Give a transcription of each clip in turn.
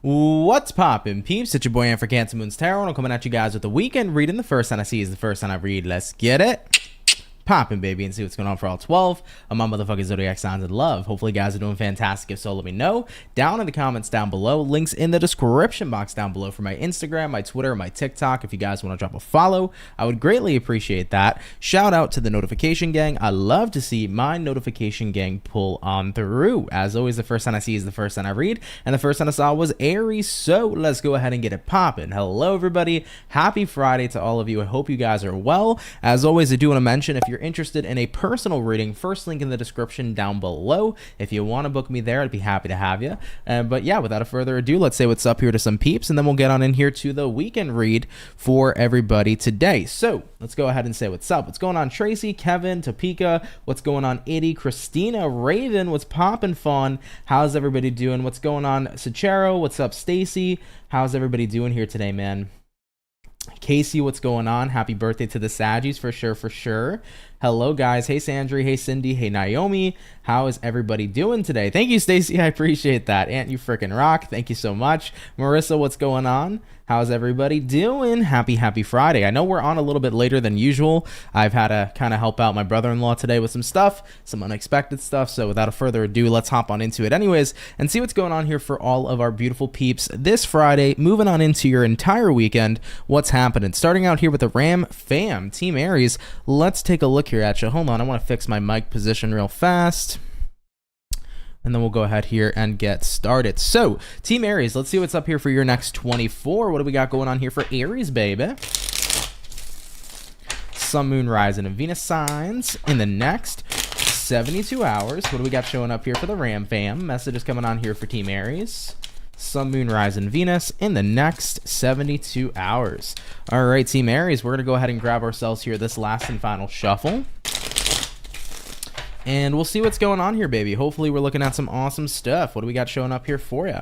What's poppin', peeps? It's your boy Ant for CancerMoonsTarot, and I'm coming at you guys with the weekend reading. The first sign I see is the first sign I read. Let's get it poppin', baby, and see what's going on for all 12 of my motherfucking zodiac signs in love. Hopefully, you guys are doing fantastic. If so, let me know down in the comments down below. Links in the description box down below for my Instagram, my Twitter, my TikTok. If you guys want to drop a follow, I would greatly appreciate that. Shout out to the notification gang. I love to see my notification gang pull on through. As always, the first sign I see is the first sign I read, and the first sign I saw was Aries. So let's go ahead and get it poppin'. Hello, everybody. Happy Friday to all of you. I hope you guys are well. As always, I do want to mention, if you're interested in a personal reading, first link in the description down below. If you want to book me there, I'd be happy to have you. But yeah, without further ado, let's say what's up here to some peeps, and then we'll get on in here to the weekend read for everybody today. So let's go ahead and say what's up. What's going on, Tracy, Kevin, Topeka? What's going on, Eddie, Christina, Raven? What's poppin', Fawn? How's everybody doing? What's going on, Sachero? What's up, Stacy? How's everybody doing here today, man? Casey, what's going on? Happy birthday to the Saggies, for sure, for sure. Hello, guys. Hey, Sandri. Hey, Cindy. Hey, Naomi. How is everybody doing today? Thank you, Stacy. I appreciate that. Aunt, you freaking rock. Thank you so much. Marissa, what's going on? How's everybody doing? Happy Friday. I know we're on a little bit later than usual. I've had to kind of help out my brother-in-law today with some stuff, some unexpected stuff. So without further ado, let's hop on into it anyways and see what's going on here for all of our beautiful peeps this Friday. Moving on into your entire weekend, what's happening? Starting out here with the Ram fam, Team Aries. Let's take a look here at you. Hold on, I want to fix my mic position real fast, and then we'll go ahead here and get started. So, Team Aries, let's see what's up here for your next 24. What do we got going on here for Aries, baby? Sun, Moon, Rising, and Venus signs in the next 72 hours. What do we got showing up here for the Ram fam? Messages coming on here for Team Aries. Sun, Moon, Rising, Venus in the next 72 hours. All right, Team Aries, we're going to go ahead and grab ourselves here this last and final shuffle, and we'll see what's going on here, baby. Hopefully, we're looking at some awesome stuff. What do we got showing up here for you?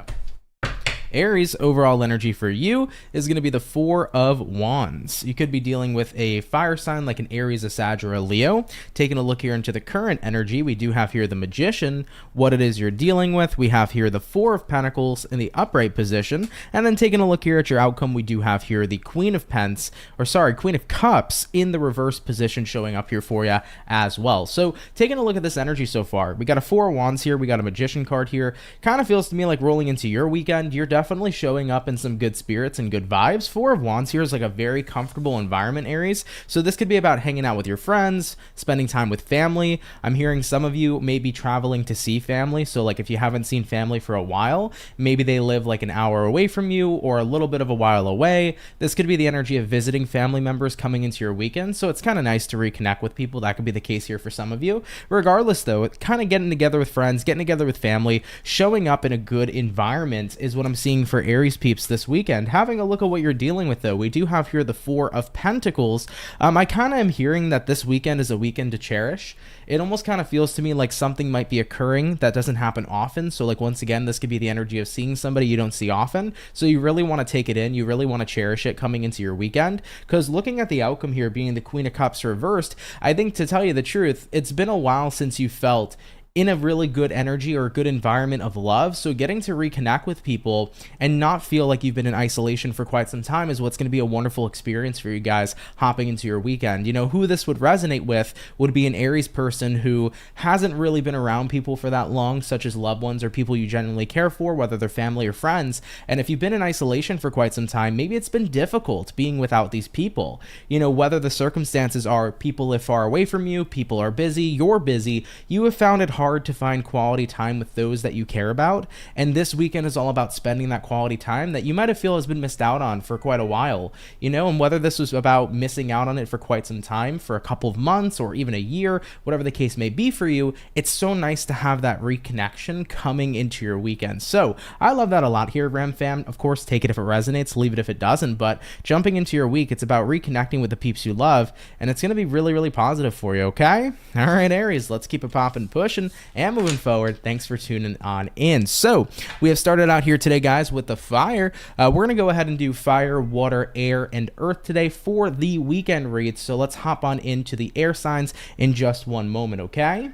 Aries, overall energy for you is going to be the Four of Wands. You could be dealing with a fire sign like an Aries, a Sag, or a Leo. Taking a look here into the current energy, we do have here the Magician, what it is you're dealing with. We have here the Four of Pentacles in the upright position. And then taking a look here at your outcome, we do have here the Queen of Cups in the reverse position showing up here for you as well. So taking a look at this energy so far, we got a Four of Wands here. We got a Magician card here. Kind of feels to me like rolling into your weekend. You're definitely showing up in some good spirits and good vibes. Four of Wands here is like a very comfortable environment, Aries. So this could be about hanging out with your friends, spending time with family. I'm hearing some of you may be traveling to see family. So like if you haven't seen family for a while, maybe they live like an hour away from you or a little bit of a while away. This could be the energy of visiting family members coming into your weekend. So it's kind of nice to reconnect with people. That could be the case here for some of you. Regardless though, kind of getting together with friends, getting together with family, showing up in a good environment is what I'm seeing for Aries peeps this weekend. Having a look at what you're dealing with though, we do have here the Four of Pentacles. I kind of am hearing that this weekend is a weekend to cherish. It almost kind of feels to me like something might be occurring that doesn't happen often. So like once again, this could be the energy of seeing somebody you don't see often. So you really want to take it in. You really want to cherish it coming into your weekend, because looking at the outcome here being the Queen of Cups reversed, I think, to tell you the truth, it's been a while since you felt in a really good energy or a good environment of love. So getting to reconnect with people and not feel like you've been in isolation for quite some time is what's going to be a wonderful experience for you guys hopping into your weekend. You know, who this would resonate with would be an Aries person who hasn't really been around people for that long, such as loved ones or people you genuinely care for, whether they're family or friends. And if you've been in isolation for quite some time, maybe it's been difficult being without these people. You know, whether the circumstances are people live far away from you, people are busy, you're busy, you have found it hard to find quality time with those that you care about. And this weekend is all about spending that quality time that you might have feel has been missed out on for quite a while, you know. And whether this was about missing out on it for quite some time, for a couple of months or even a year, whatever the case may be for you, it's so nice to have that reconnection coming into your weekend. So I love that a lot here, Ram fam. Of course, take it if it resonates, leave it if it doesn't, but jumping into your week, it's about reconnecting with the peeps you love, and it's going to be really, really positive for you, okay? All right, Aries, let's keep it popping, pushing, and moving forward. Thanks for tuning on in. So we have started out here today, guys, with the fire. We're going to go ahead and do fire, water, air, and earth today for the weekend read. So let's hop on into the air signs in just one moment, okay?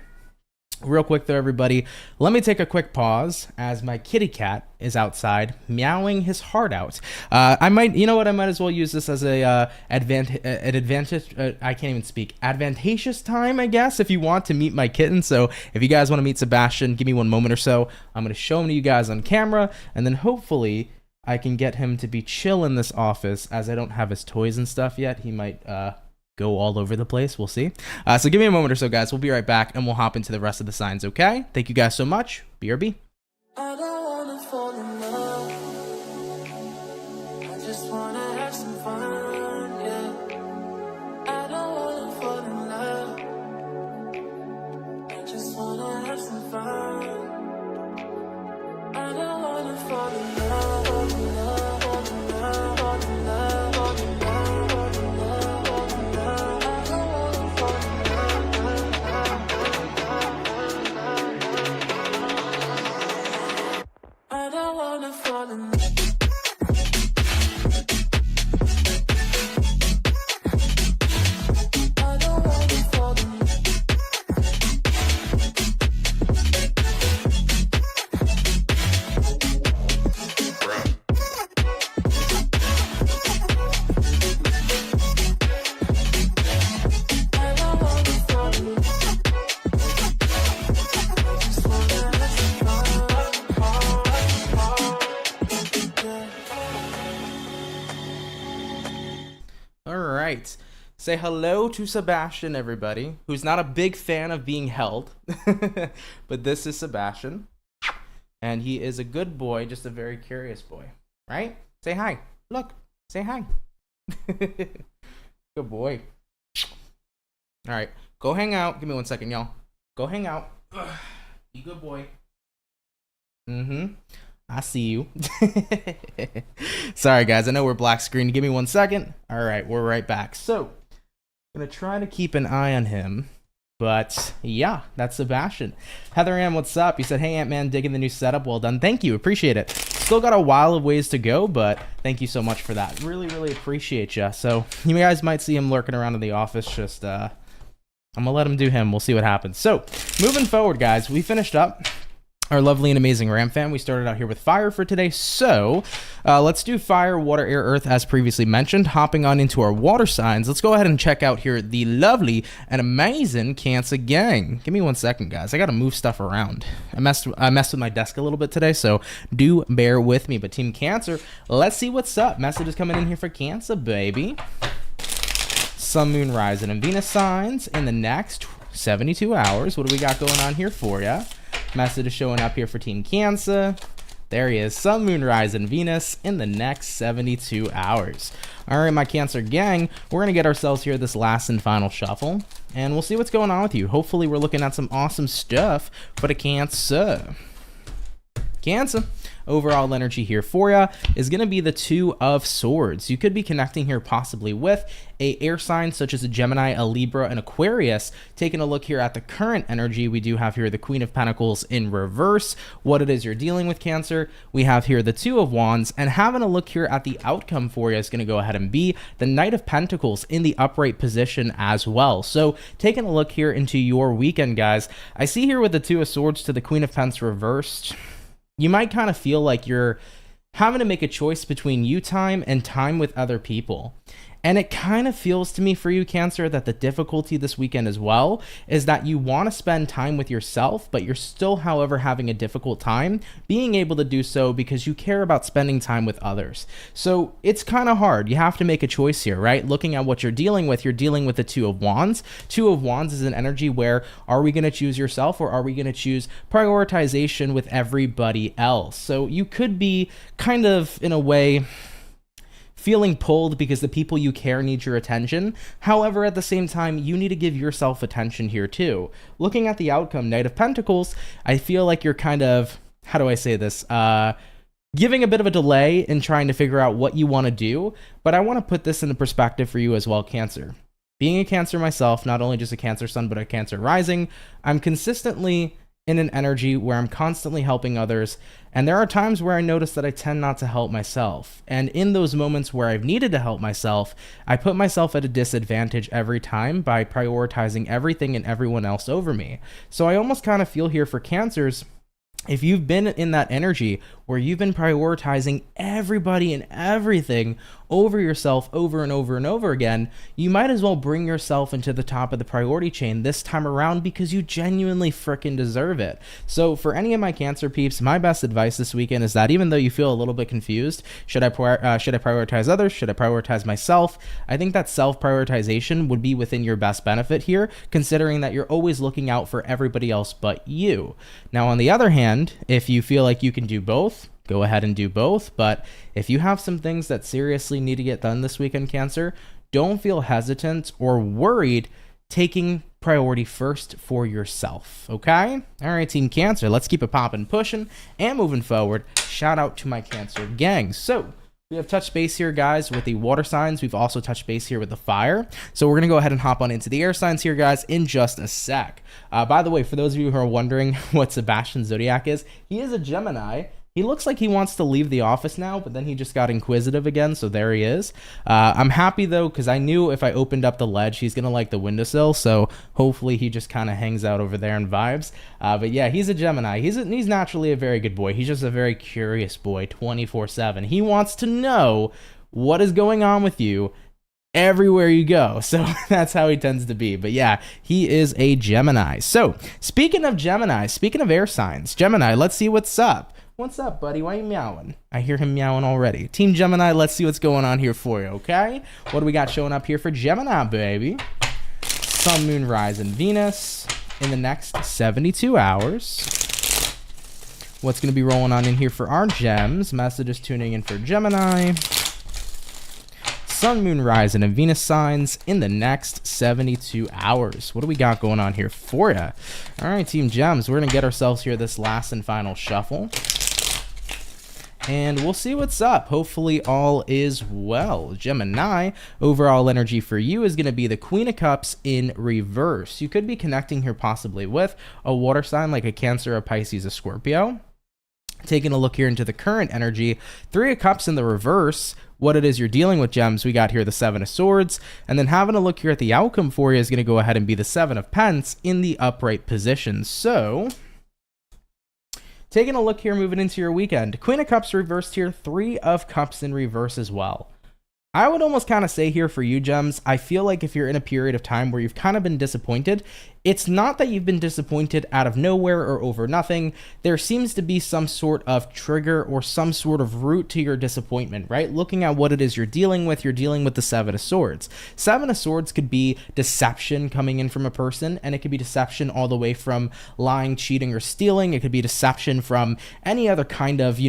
Real quick though, everybody, let me take a quick pause as my kitty cat is outside meowing his heart out. I might, you know what, I might as well use this as a advantageous time, I guess, if you want to meet my kitten. So if you guys want to meet Sebastian, give me one moment or so. I'm going to show him to you guys on camera, and then hopefully I can get him to be chill in this office, as I don't have his toys and stuff yet. He might go all over the place. We'll see. So give me a moment or so, guys. We'll be right back, and we'll hop into the rest of the signs, okay? Thank you guys so much. BRB. I don't wanna fall in love. I just wanna have some fun, yeah. I don't wanna fall in love. I just wanna have some fun. I don't wanna fall in love, fall in love, fall in love, fall in love, fall in love, fall in love, fall in love. I don't wanna fall in love. I don't wanna fall in love. I don't wanna fall in love. I don't wanna fall in love. I just wanna have some fun. All right. Say hello to Sebastian, everybody, who's not a big fan of being held. But this is Sebastian. And he is a good boy, just a very curious boy. Right? Say hi. Look. Say hi. Good boy. All right. Go hang out. Give me 1 second, y'all. Go hang out. Ugh. Be a good boy. Mm-hmm. I see you. Sorry, guys. I know we're black screen. Give me 1 second. All right. We're right back. So, I'm going to try to keep an eye on him. But, yeah, that's Sebastian. Heather Ann, what's up? You said, hey, Ant-Man, digging the new setup. Well done. Thank you. Appreciate it. Still got a while of ways to go, but thank you so much for that. Really, really appreciate you. So, you guys might see him lurking around in the office. Just, I'm going to let him do him. We'll see what happens. So, moving forward, guys, we finished up our lovely and amazing Ram fam. We started out here with fire for today, so let's do fire, water, air, earth as previously mentioned. Hopping on into our water signs, let's go ahead and check out here the lovely and amazing Cancer gang. Give me 1 second, guys. I gotta move stuff around. I messed with my desk a little bit today, so do bear with me. But Team Cancer, let's see what's up. Message is coming in here for Cancer, baby. Sun, Moon, Rising, and Venus signs in the next 72 hours. What do we got going on here for ya? Message is showing up here for Team Cancer. There he is. Sun, Moon, Rising, Venus in the next 72 hours. All right, my Cancer gang, we're going to get ourselves here this last and final shuffle, and we'll see what's going on with you. Hopefully, we're looking at some awesome stuff for the Cancer. Cancer. Overall energy here for you is going to be the Two of Swords. You could be connecting here possibly with a air sign such as a Gemini, a Libra, and Aquarius. Taking a look here at the current energy, we do have here the Queen of Pentacles in reverse. What it is you're dealing with, Cancer, we have here the Two of Wands, and having a look here at the outcome for you is going to go ahead and be the Knight of Pentacles in the upright position as well. So taking a look here into your weekend, guys, I see here with the Two of Swords to the Queen of Pentacles reversed, you might kind of feel like you're having to make a choice between you time and time with other people. And it kind of feels to me for you, Cancer, that the difficulty this weekend as well is that you want to spend time with yourself, but you're still, however, having a difficult time being able to do so because you care about spending time with others. So it's kind of hard. You have to make a choice here, right? Looking at what you're dealing with the Two of Wands. Two of Wands is an energy where are we going to choose yourself or are we going to choose prioritization with everybody else? So you could be kind of, in a way, feeling pulled because the people you care need your attention. However, at the same time, you need to give yourself attention here too. Looking at the outcome, Knight of Pentacles, I feel like you're kind of, how do I say this? Giving a bit of a delay in trying to figure out what you want to do. But I want to put this into perspective for you as well, Cancer. Being a Cancer myself, not only just a Cancer sun, but a Cancer rising, I'm consistently in an energy where I'm constantly helping others, and there are times where I notice that I tend not to help myself. And in those moments where I've needed to help myself, I put myself at a disadvantage every time by prioritizing everything and everyone else over me. So I almost kind of feel here for Cancers, if you've been in that energy where you've been prioritizing everybody and everything over yourself over and over and over again, you might as well bring yourself into the top of the priority chain this time around because you genuinely frickin' deserve it. So for any of my Cancer peeps, my best advice this weekend is that even though you feel a little bit confused, should I prioritize others? Should I prioritize myself? I think that self-prioritization would be within your best benefit here, considering that you're always looking out for everybody else but you. Now, on the other hand, if you feel like you can do both, go ahead and do both. But if you have some things that seriously need to get done this weekend, Cancer, don't feel hesitant or worried taking priority first for yourself, okay? All right, Team Cancer, let's keep it popping, pushing, and moving forward. Shout out to my Cancer gang. So we have touched base here, guys, with the water signs. We've also touched base here with the fire. So we're going to go ahead and hop on into the air signs here, guys, in just a sec. By the way, for those of you who are wondering what Sebastian's zodiac is, he is a Gemini. He looks like he wants to leave the office now, but then he just got inquisitive again, so there he is. I'm happy, though, because I knew if I opened up the ledge, he's going to like the windowsill, so hopefully he just kind of hangs out over there and vibes. But yeah, he's a Gemini. He's naturally a very good boy. He's just a very curious boy, 24/7. He wants to know what is going on with you everywhere you go. So that's how he tends to be. But yeah, he is a Gemini. So speaking of Gemini, speaking of air signs, Gemini, let's see what's up. What's up, buddy? Why are you meowing? I hear him meowing already. Team Gemini, let's see what's going on here for you, okay? What do we got showing up here for Gemini, baby? Sun, Moon, Rise, and Venus in the next 72 hours. What's going to be rolling on in here for our gems? Messages tuning in for Gemini. Sun, Moon, Rise, and Venus signs in the next 72 hours. What do we got going on here for you? All right, Team Gems, we're going to get ourselves here this last and final shuffle. And we'll see what's up. Hopefully all is well. Gemini, overall energy for you is going to be the Queen of Cups in reverse. You could be connecting here possibly with a water sign like a Cancer, a Pisces, a Scorpio. Taking a look here into the current energy, Three of Cups in the reverse. What it is you're dealing with, Gems, we got here the Seven of Swords. And then having a look here at the outcome for you is going to go ahead and be the Seven of Pence in the upright position. So taking a look here, moving into your weekend. Queen of Cups reversed here, Three of Cups in reverse as well. I would almost kind of say here for you, Gems, I feel like if you're in a period of time where you've kind of been disappointed, it's not that you've been disappointed out of nowhere or over nothing. There seems to be some sort of trigger or some sort of root to your disappointment, right? Looking at what it is you're dealing with the Seven of Swords. Seven of Swords could be deception coming in from a person, and it could be deception all the way from lying, cheating, or stealing. It could be deception from any other kind of,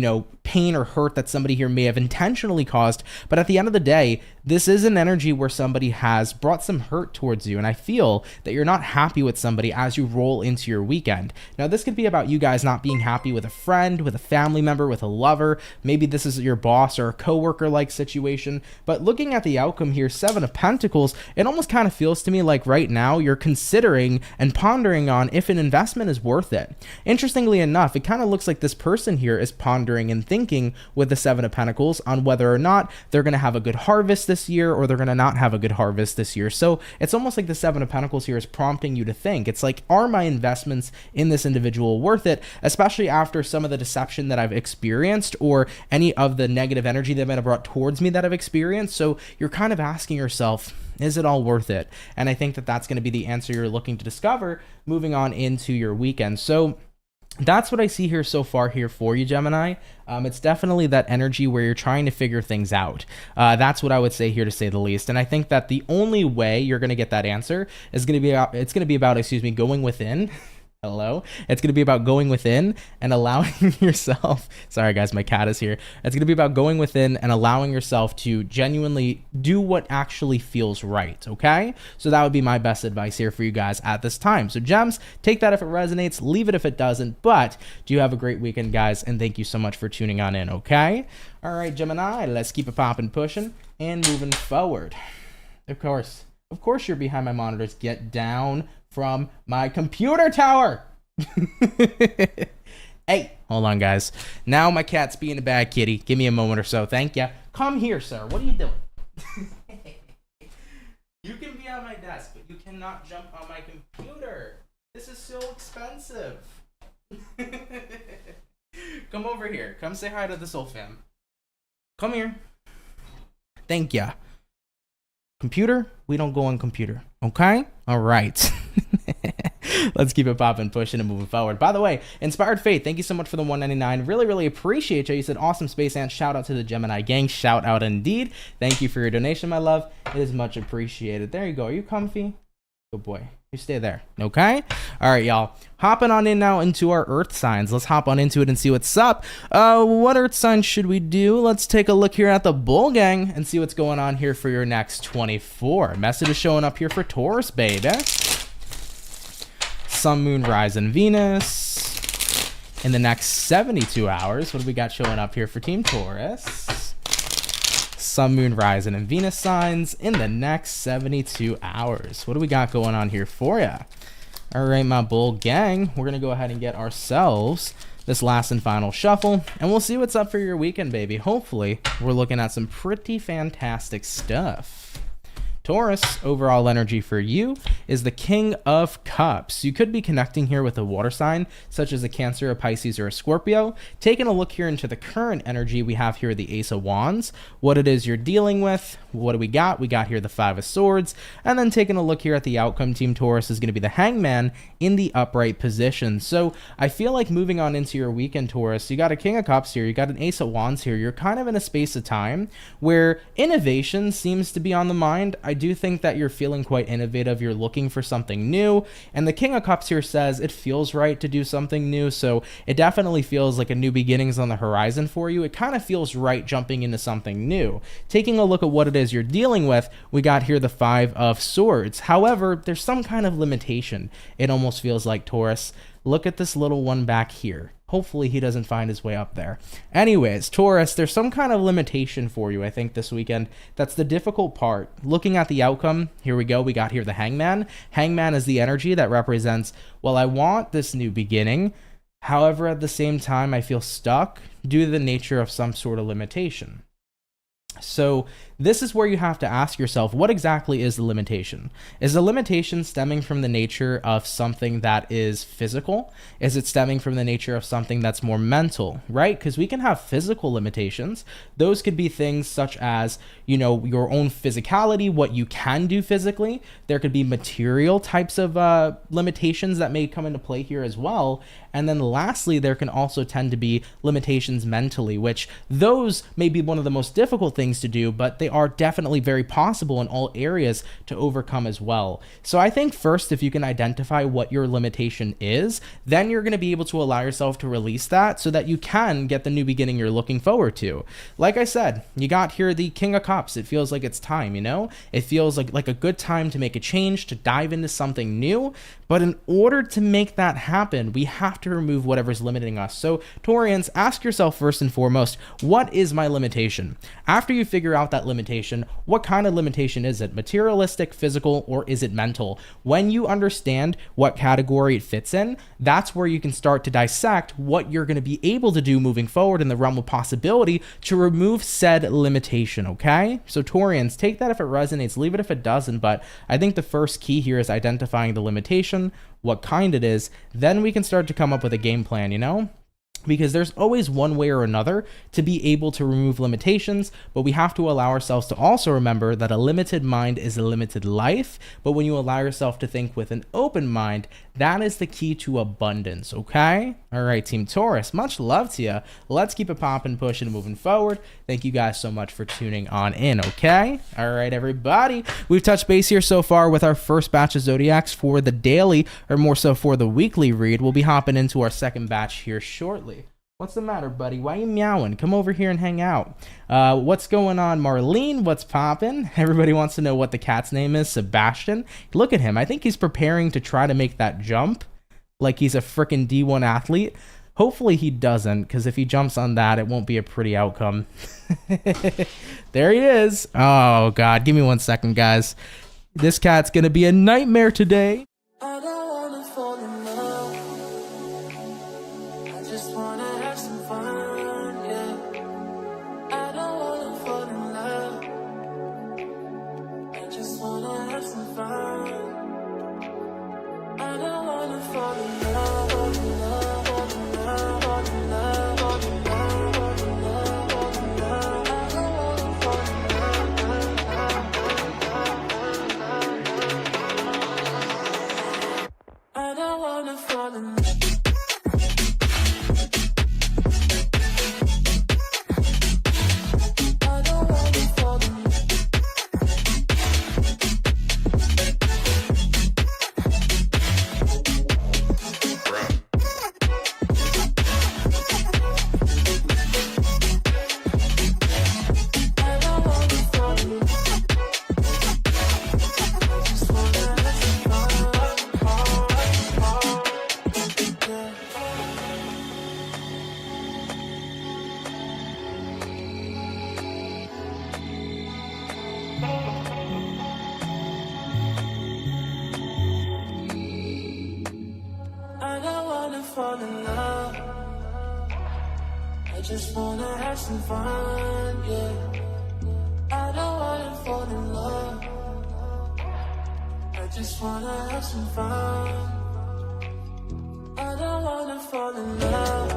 pain or hurt that somebody here may have intentionally caused. But at the end of the day, this is an energy where somebody has brought some hurt towards you, and I feel that you're not happy with somebody as you roll into your weekend. Now, this could be about you guys not being happy with a friend, with a family member, with a lover. Maybe this is your boss or a coworker-like situation. But looking at the outcome here, Seven of Pentacles, it almost kind of feels to me like right now you're considering and pondering on if an investment is worth it. Interestingly enough, it kind of looks like this person here is pondering and thinking with the Seven of Pentacles on whether or not they're going to have a good harvest this year or they're going to not have a good harvest this year. So it's almost like the Seven of Pentacles here is prompting you to think. It's like, are my investments in this individual worth it? Especially after some of the deception that I've experienced or any of the negative energy that might have brought towards me that I've experienced. So you're kind of asking yourself, is it all worth it? And I think that that's going to be the answer you're looking to discover moving on into your weekend. So that's what I see here so far here for you, Gemini. It's definitely that energy where you're trying to figure things out. That's what I would say here, to say the least. And I think that the only way you're going to get that answer is going to be about, going within. Hello. It's going to be about going within and allowing yourself, sorry guys, my cat is here. It's going to be about going within and allowing yourself to genuinely do what actually feels right. Okay. So that would be my best advice here for you guys at this time. So Gems, take that if it resonates, leave it if it doesn't, but do have a great weekend, guys. And thank you so much for tuning on in. Okay. All right, Gemini, let's keep it popping, pushing and moving forward. Of course, you're behind my monitors. Get down from my computer tower. Hey, hold on, guys. Now my cat's being a bad kitty. Give me a moment or so. Thank you. Come here, sir. What are you doing? You can be on my desk, but you cannot jump on my computer. This is so expensive. Come over here. Come say hi to the Soul Fam. Come here. Thank ya. Computer, we don't go on computer. Okay? All right. Let's keep it popping, pushing, and moving forward. By the way, Inspired Faith, thank you so much for the $1.99. Really, really appreciate you. You said awesome space ant. Shout out to the Gemini gang. Shout out indeed. Thank you for your donation, my love. It is much appreciated. There you go. Are you comfy? Good boy. You stay there. Okay? All right, y'all. Hopping on in now into our Earth signs. Let's hop on into it and see what's up. What Earth signs should we do? Let's take a look here at the Bull Gang and see what's going on here for your next 24. Message is showing up here for Taurus, baby. Sun, Moon, Rise, and Venus. In the next 72 hours, what do we got showing up here for Team Taurus? Sun, Moon, Rising, and Venus signs in the next 72 hours. What do we got going on here for you? All right, my Bull Gang, we're going to go ahead and get ourselves this last and final shuffle, and we'll see what's up for your weekend, baby. Hopefully, we're looking at some pretty fantastic stuff. Taurus, overall energy for you is the King of Cups. You could be connecting here with a water sign, such as a Cancer, a Pisces, or a Scorpio. Taking a look here into the current energy, we have here the Ace of Wands, what it is you're dealing with. What do we got? We got here the Five of Swords, and then taking a look here at the outcome, Team Taurus is going to be the Hangman in the upright position. So I feel like moving on into your weekend, Taurus, you got a King of Cups here, you got an Ace of Wands here. You're kind of in a space of time where innovation seems to be on the mind. I do think that you're feeling quite innovative. You're looking for something new, and the King of Cups here says it feels right to do something new. So it definitely feels like a new beginning's on the horizon for you. It kind of feels right jumping into something new. Taking a look at what it is you're dealing with, we got here the Five of Swords. However, there's some kind of limitation. It almost feels like, Taurus. Look at this little one back here. Hopefully he doesn't find his way up there. Anyways, Taurus, there's some kind of limitation for you, I think, this weekend. That's the difficult part. Looking at the outcome, here we go. We got here the Hangman. Hangman is the energy that represents, well, I want this new beginning. However, at the same time, I feel stuck due to the nature of some sort of limitation. So this is where you have to ask yourself, what exactly is the limitation? Is the limitation stemming from the nature of something that is physical? Is it stemming from the nature of something that's more mental, right? Because we can have physical limitations. Those could be things such as, you know, your own physicality, what you can do physically. There could be material types of limitations that may come into play here as well. And then lastly, there can also tend to be limitations mentally, which those may be one of the most difficult things to do, but they are definitely very possible in all areas to overcome as well. So I think first, if you can identify what your limitation is, then you're going to be able to allow yourself to release that so that you can get the new beginning you're looking forward to. Like I said, you got here the King of Cups. It feels like it's time, you know? It feels like a good time to make a change, to dive into something new. But in order to make that happen, we have to remove whatever's limiting us. So Taurians, ask yourself first and foremost, what is my limitation? After you figure out that limitation, what kind of limitation is it? Materialistic, physical, or is it mental? When you understand what category it fits in, that's where you can start to dissect what you're going to be able to do moving forward in the realm of possibility to remove said limitation, okay? So Taurians, take that if it resonates, leave it if it doesn't, but I think the first key here is identifying the limitation, what kind it is, then we can start to come up with a game plan, you know? Because there's always one way or another to be able to remove limitations, but we have to allow ourselves to also remember that a limited mind is a limited life. But when you allow yourself to think with an open mind, that is the key to abundance, okay? All right, Team Taurus, much love to you. Let's keep it popping, pushing, moving forward. Thank you guys so much for tuning on in, okay? All right, everybody. We've touched base here so far with our first batch of Zodiacs for the daily, or more so for the weekly read. We'll be hopping into our second batch here shortly. What's the matter, buddy? Why you meowing? Come over here and hang out. What's going on, Marlene? What's poppin'? Everybody wants to know what the cat's name is. Sebastian. Look at him. I think he's preparing to try to make that jump like he's a freaking D1 athlete. Hopefully he doesn't, because if he jumps on that, it won't be a pretty outcome. There he is. Oh, God. Give me 1 second, guys. This cat's going to be a nightmare today. I don't wanna fall in love. I just wanna have some fun, yeah. I don't wanna fall in love. I just wanna have some fun. I don't wanna fall in love, fall in love, fall just wanna have some fun, yeah. I don't wanna fall in love. I just wanna have some fun. I don't wanna fall in love.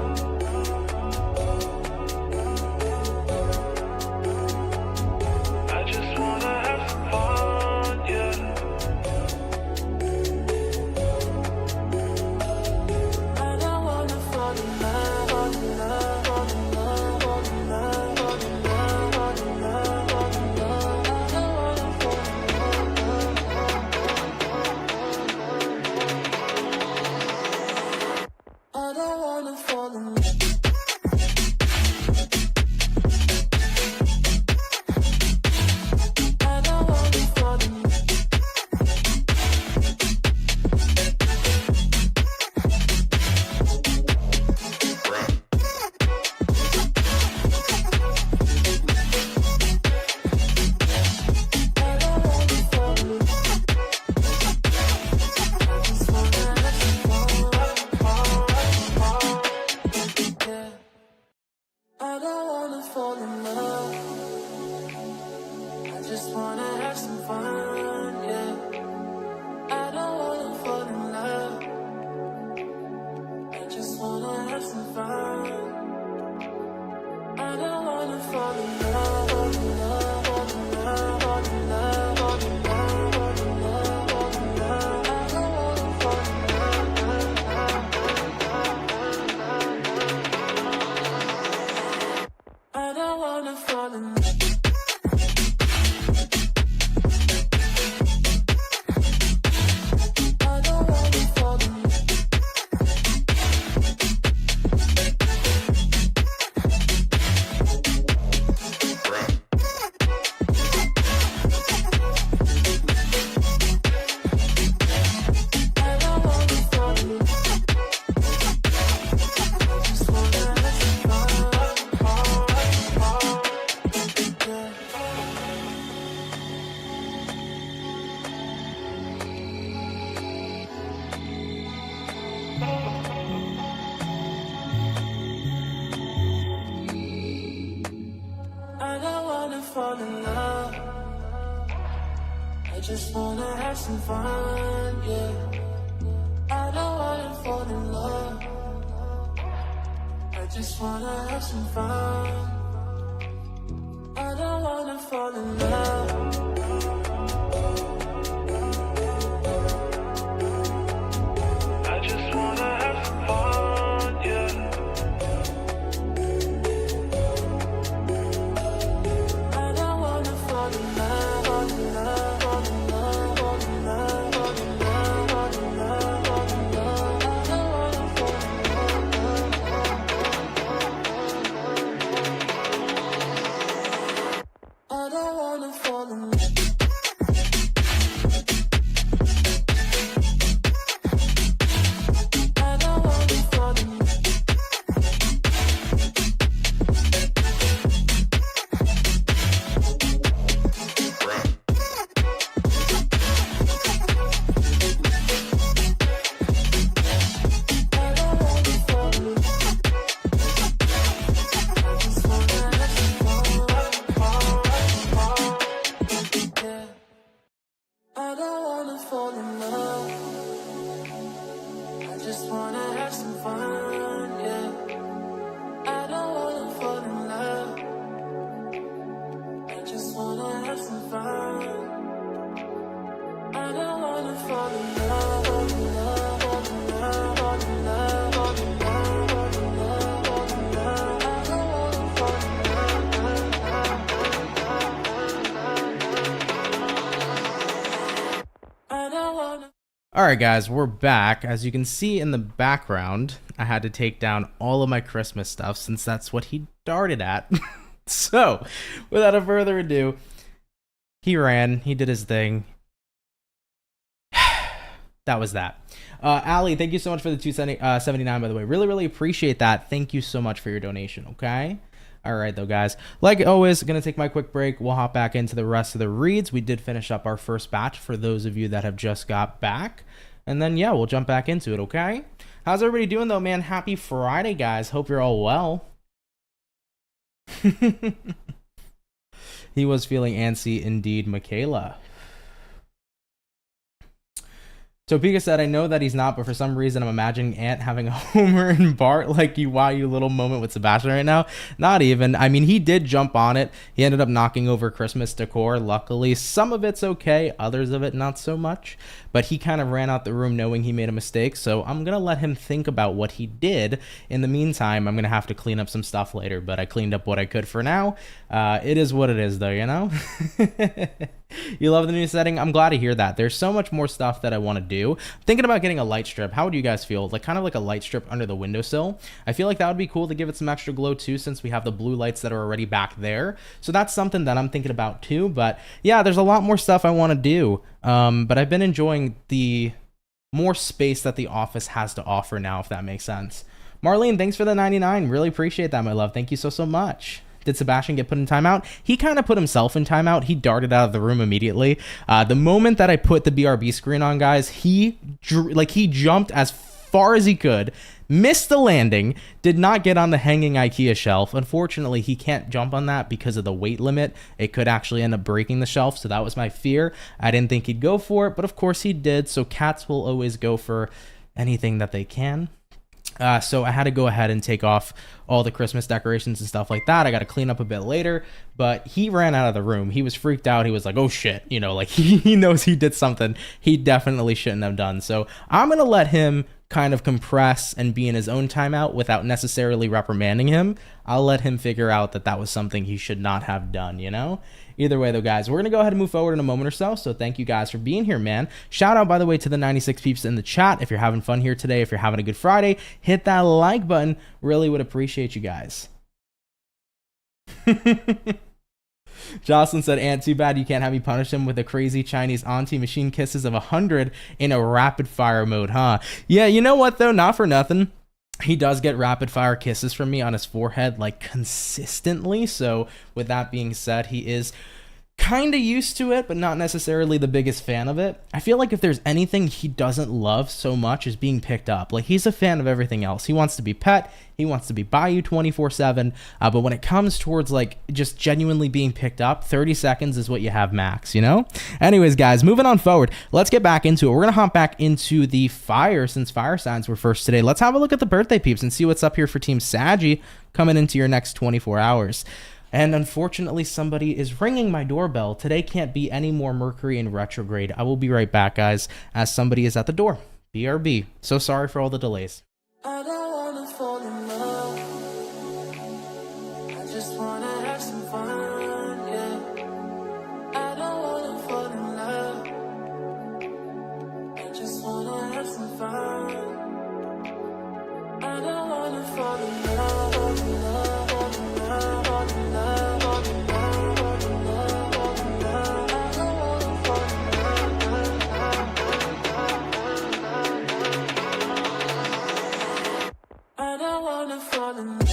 I just wanna have some fun, yeah. I don't wanna fall in love, fall in love, fall in love, fall in love, fall in love, fall in love, fall in love. I don't wanna fall in love. I don't wanna fall in love. Fall in love. I just wanna have some fun, yeah. I don't wanna fall in love. I just wanna have some fun. I don't wanna fall in love. I just wanna have some fun, yeah. Alright guys, we're back. As you can see in the background, I had to take down all of my Christmas stuff since that's what he darted at. So, without further ado, he ran, he did his thing. That was that. Ali, thank you so much for the $279, by the way. Really appreciate that. Thank you so much for your donation, okay? All right, though, guys. Like always, going to take my quick break. We'll hop back into the rest of the reads. We did finish up our first batch for those of you that have just got back. And then, yeah, we'll jump back into it, okay? How's everybody doing, though, man? Happy Friday, guys. Hope you're all well. He was feeling antsy indeed, Michaela. Topeka said, I know that he's not, but for some reason I'm imagining Ant having a Homer and Bart like you little moment with Sebastian right now. Not even. I mean, he did jump on it. He ended up knocking over Christmas decor. Luckily, some of it's okay, others of it not so much. But he kind of ran out the room knowing he made a mistake, so I'm going to let him think about what he did. In the meantime, I'm going to have to clean up some stuff later, but I cleaned up what I could for now. It is what it is, though, you know? You love the new setting? I'm glad to hear that. There's so much more stuff that I want to do. Thinking about getting a light strip. How would you guys feel? Like kind of like a light strip under the windowsill. I feel like that would be cool to give it some extra glow too, since we have the blue lights that are already back there. So that's something that I'm thinking about too. But yeah, there's a lot more stuff I want to do. But I've been enjoying the more space that the office has to offer now, if that makes sense. Marlene, thanks for the 99. Really appreciate that, my love. Thank you so much. Did Sebastian get put in timeout? He kind of put himself in timeout. He darted out of the room immediately. The moment that I put the BRB screen on, guys, he jumped as far as he could, missed the landing, did not get on the hanging IKEA shelf. Unfortunately, he can't jump on that because of the weight limit. It could actually end up breaking the shelf, so that was my fear. I didn't think he'd go for it, but of course he did, so cats will always go for anything that they can. So I had to go ahead and take off all the Christmas decorations and stuff like that. I got to clean up a bit later, but he ran out of the room. He was freaked out. He was like, oh shit, you know, like he knows he did something he definitely shouldn't have done. So I'm going to let him kind of compress and be in his own timeout without necessarily reprimanding him. I'll let him figure out that that was something he should not have done, you know? Either way, though, guys, we're going to go ahead and move forward in a moment or so. So thank you guys for being here, man. Shout out, by the way, to the 96 peeps in the chat. If you're having fun here today, if you're having a good Friday, hit that like button. Really would appreciate you guys. Jocelyn said, Ant, too bad you can't have me punish him with a crazy Chinese auntie machine kisses of 100 in a rapid fire mode, huh? Yeah, you know what, though? Not for nothing. He does get rapid fire kisses from me on his forehead like consistently. So with that being said, he is kind of used to it, but not necessarily the biggest fan of it. I feel like if there's anything he doesn't love so much is being picked up. Like, he's a fan of everything else. He wants to be pet. He wants to be by you 24/7. But when it comes towards like just genuinely being picked up, 30 seconds is what you have max, you know? Anyways, guys, moving on forward, let's get back into it. We're going to hop back into the fire since fire signs were first today. Let's have a look at the birthday peeps and see what's up here for Team Saggy coming into your next 24 hours. And unfortunately, somebody is ringing my doorbell. Today can't be any more Mercury in retrograde. I will be right back, guys, as somebody is at the door. BRB. So sorry for all the delays. I don't wanna fall in love. I just wanna have some fun, yeah. I don't wanna fall in love. I just wanna have some fun. I don't wanna fall in love, fall in love, fall in love, fall in love, fall in love, fall in love, fall in love. I don't wanna fall in love. I don't wanna fall in love.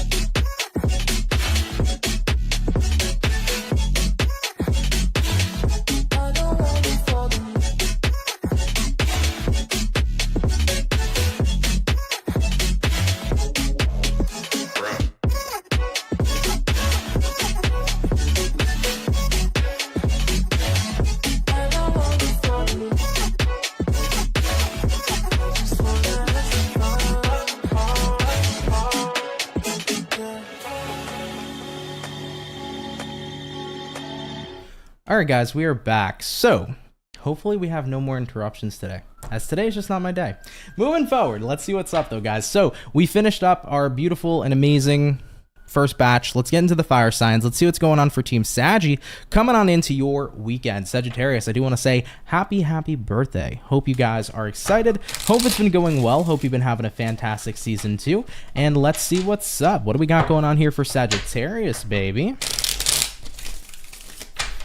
I don't wanna fall in love. All right, guys, we are back. So hopefully we have no more interruptions today, as today is just not my day. Moving forward, let's see what's up, though, guys. So we finished up our beautiful and amazing first batch. Let's get into the fire signs. Let's see what's going on for Team Saggy coming on into your weekend. Sagittarius, I do want to say happy birthday. Hope you guys are excited. Hope it's been going well. Hope you've been having a fantastic season too. And let's see what's up. What do we got going on here for Sagittarius, baby?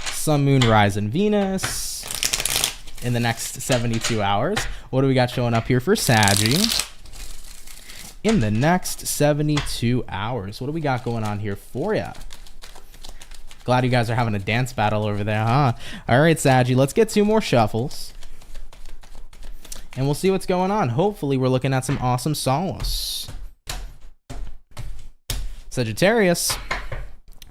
Sun, Moon, Rise, and Venus in the next 72 hours. What do we got showing up here for Saggy in the next 72 hours? What do we got going on here for ya? Glad you guys are having a dance battle over there, huh? All right, Saggy, let's get 2 more shuffles. And we'll see what's going on. Hopefully, we're looking at some awesome solace. Sagittarius.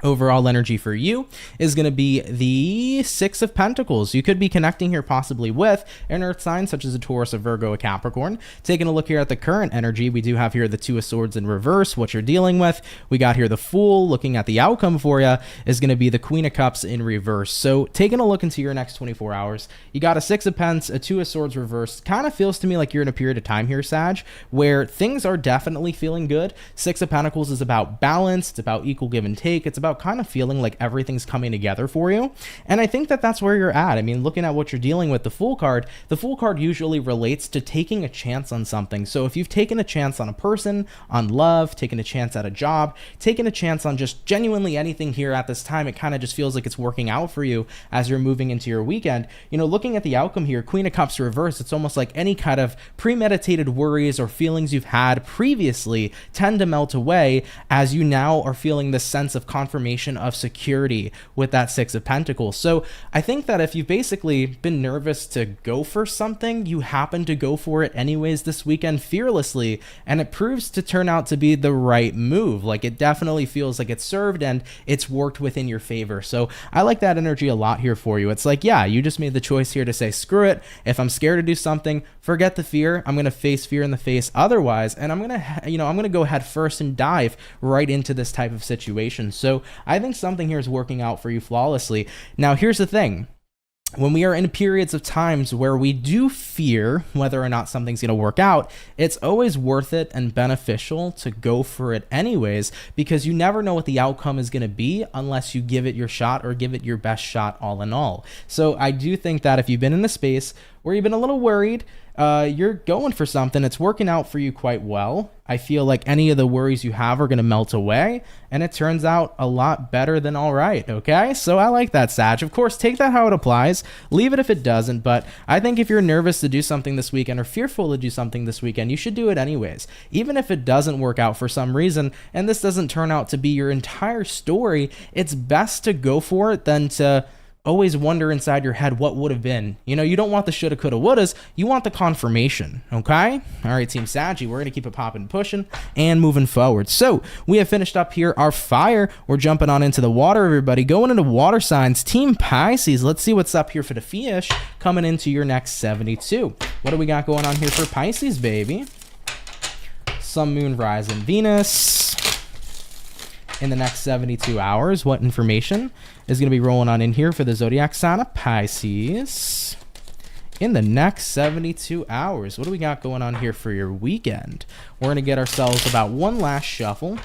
Overall energy for you is going to be the Six of Pentacles. You could be connecting here possibly with an earth sign such as a Taurus, a Virgo, a Capricorn. Taking a look here at the current energy, we do have here the Two of Swords in reverse, what you're dealing with. We got here the Fool. Looking at the outcome for you is going to be the Queen of Cups in reverse. So taking a look into your next 24 hours, you got a Six of Pents, a Two of Swords reverse. Kind of feels to me like you're in a period of time here, Sag, where things are definitely feeling good. Six of Pentacles is about balance. It's about equal give and take. It's about kind of feeling like everything's coming together for you. And I think that that's where you're at. I mean, looking at what you're dealing with, the Fool card usually relates to taking a chance on something. So if you've taken a chance on a person, on love, taken a chance at a job, taken a chance on just genuinely anything here at this time, it kind of just feels like it's working out for you as you're moving into your weekend. You know, looking at the outcome here, Queen of Cups reverse, it's almost like any kind of premeditated worries or feelings you've had previously tend to melt away as you now are feeling this sense of confirmation of security with that Six of Pentacles. So I think that if you've basically been nervous to go for something, you happen to go for it anyways this weekend fearlessly, and it proves to turn out to be the right move. Like, it definitely feels like it's served and it's worked within your favor. So I like that energy a lot here for you. It's like, yeah, you just made the choice here to say, screw it. If I'm scared to do something, forget the fear. I'm going to face fear in the face otherwise, and I'm going to go head first and dive right into this type of situation. So I think something here is working out for you flawlessly. Now, here's the thing. When we are in periods of times where we do fear whether or not something's going to work out, it's always worth it and beneficial to go for it anyways, because you never know what the outcome is going to be unless you give it your shot or give it your best shot all in all. So I do think that if you've been in a space where you've been a little worried, you're going for something, it's working out for you quite well. I feel like any of the worries you have are going to melt away, and it turns out a lot better than all right, okay? So I like that, Sag. Of course, take that how it applies. Leave it if it doesn't, but I think if you're nervous to do something this weekend or fearful to do something this weekend, you should do it anyways. Even if it doesn't work out for some reason, and this doesn't turn out to be your entire story, it's best to go for it than to always wonder inside your head what would have been. You know, you don't want the shoulda, coulda, wouldas. You want the confirmation, okay? All right, Team Saggy, we're going to keep it popping and pushing and moving forward. So we have finished up here our fire. We're jumping on into the water, everybody. Going into water signs. Team Pisces, let's see what's up here for the fish coming into your next 72. What do we got going on here for Pisces, baby? Sun, Moon, Rise, and Venus. In the next 72 hours, what information is going to be rolling on in here for the zodiac sign of Pisces? In the next 72 hours, what do we got going on here for your weekend? We're going to get ourselves about one last shuffle,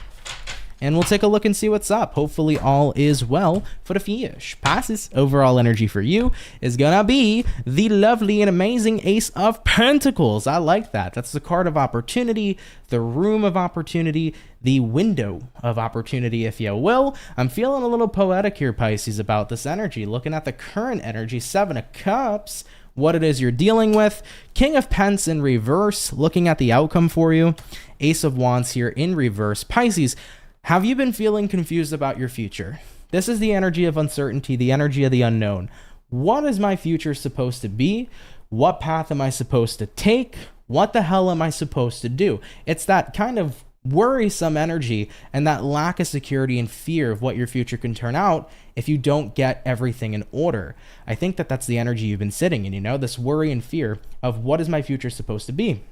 and we'll take a look and see what's up. Hopefully all is well for the fish. Pisces, overall energy for you is gonna be the lovely and amazing Ace of Pentacles. I like that. That's the card of opportunity, the room of opportunity, the window of opportunity, if you will. I'm feeling a little poetic here, Pisces, about this energy. Looking at the current energy, Seven of Cups, what it is you're dealing with. King of Pents in reverse, looking at the outcome for you. Ace of Wands here in reverse. Pisces, have you been feeling confused about your future? This is the energy of uncertainty, the energy of the unknown. What is my future supposed to be? What path am I supposed to take? What the hell am I supposed to do? It's that kind of worrisome energy and that lack of security and fear of what your future can turn out if you don't get everything in order. I think that that's the energy you've been sitting in, you know, this worry and fear of what is my future supposed to be.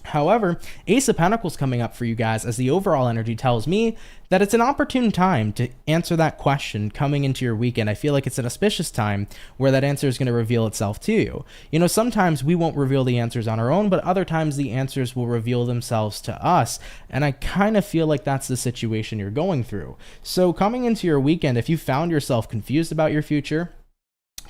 However, Ace of Pentacles coming up for you guys as the overall energy tells me that it's an opportune time to answer that question coming into your weekend. I feel like it's an auspicious time where that answer is going to reveal itself to you. You know, sometimes we won't reveal the answers on our own, but other times the answers will reveal themselves to us. And I kind of feel like that's the situation you're going through. So coming into your weekend, if you found yourself confused about your future,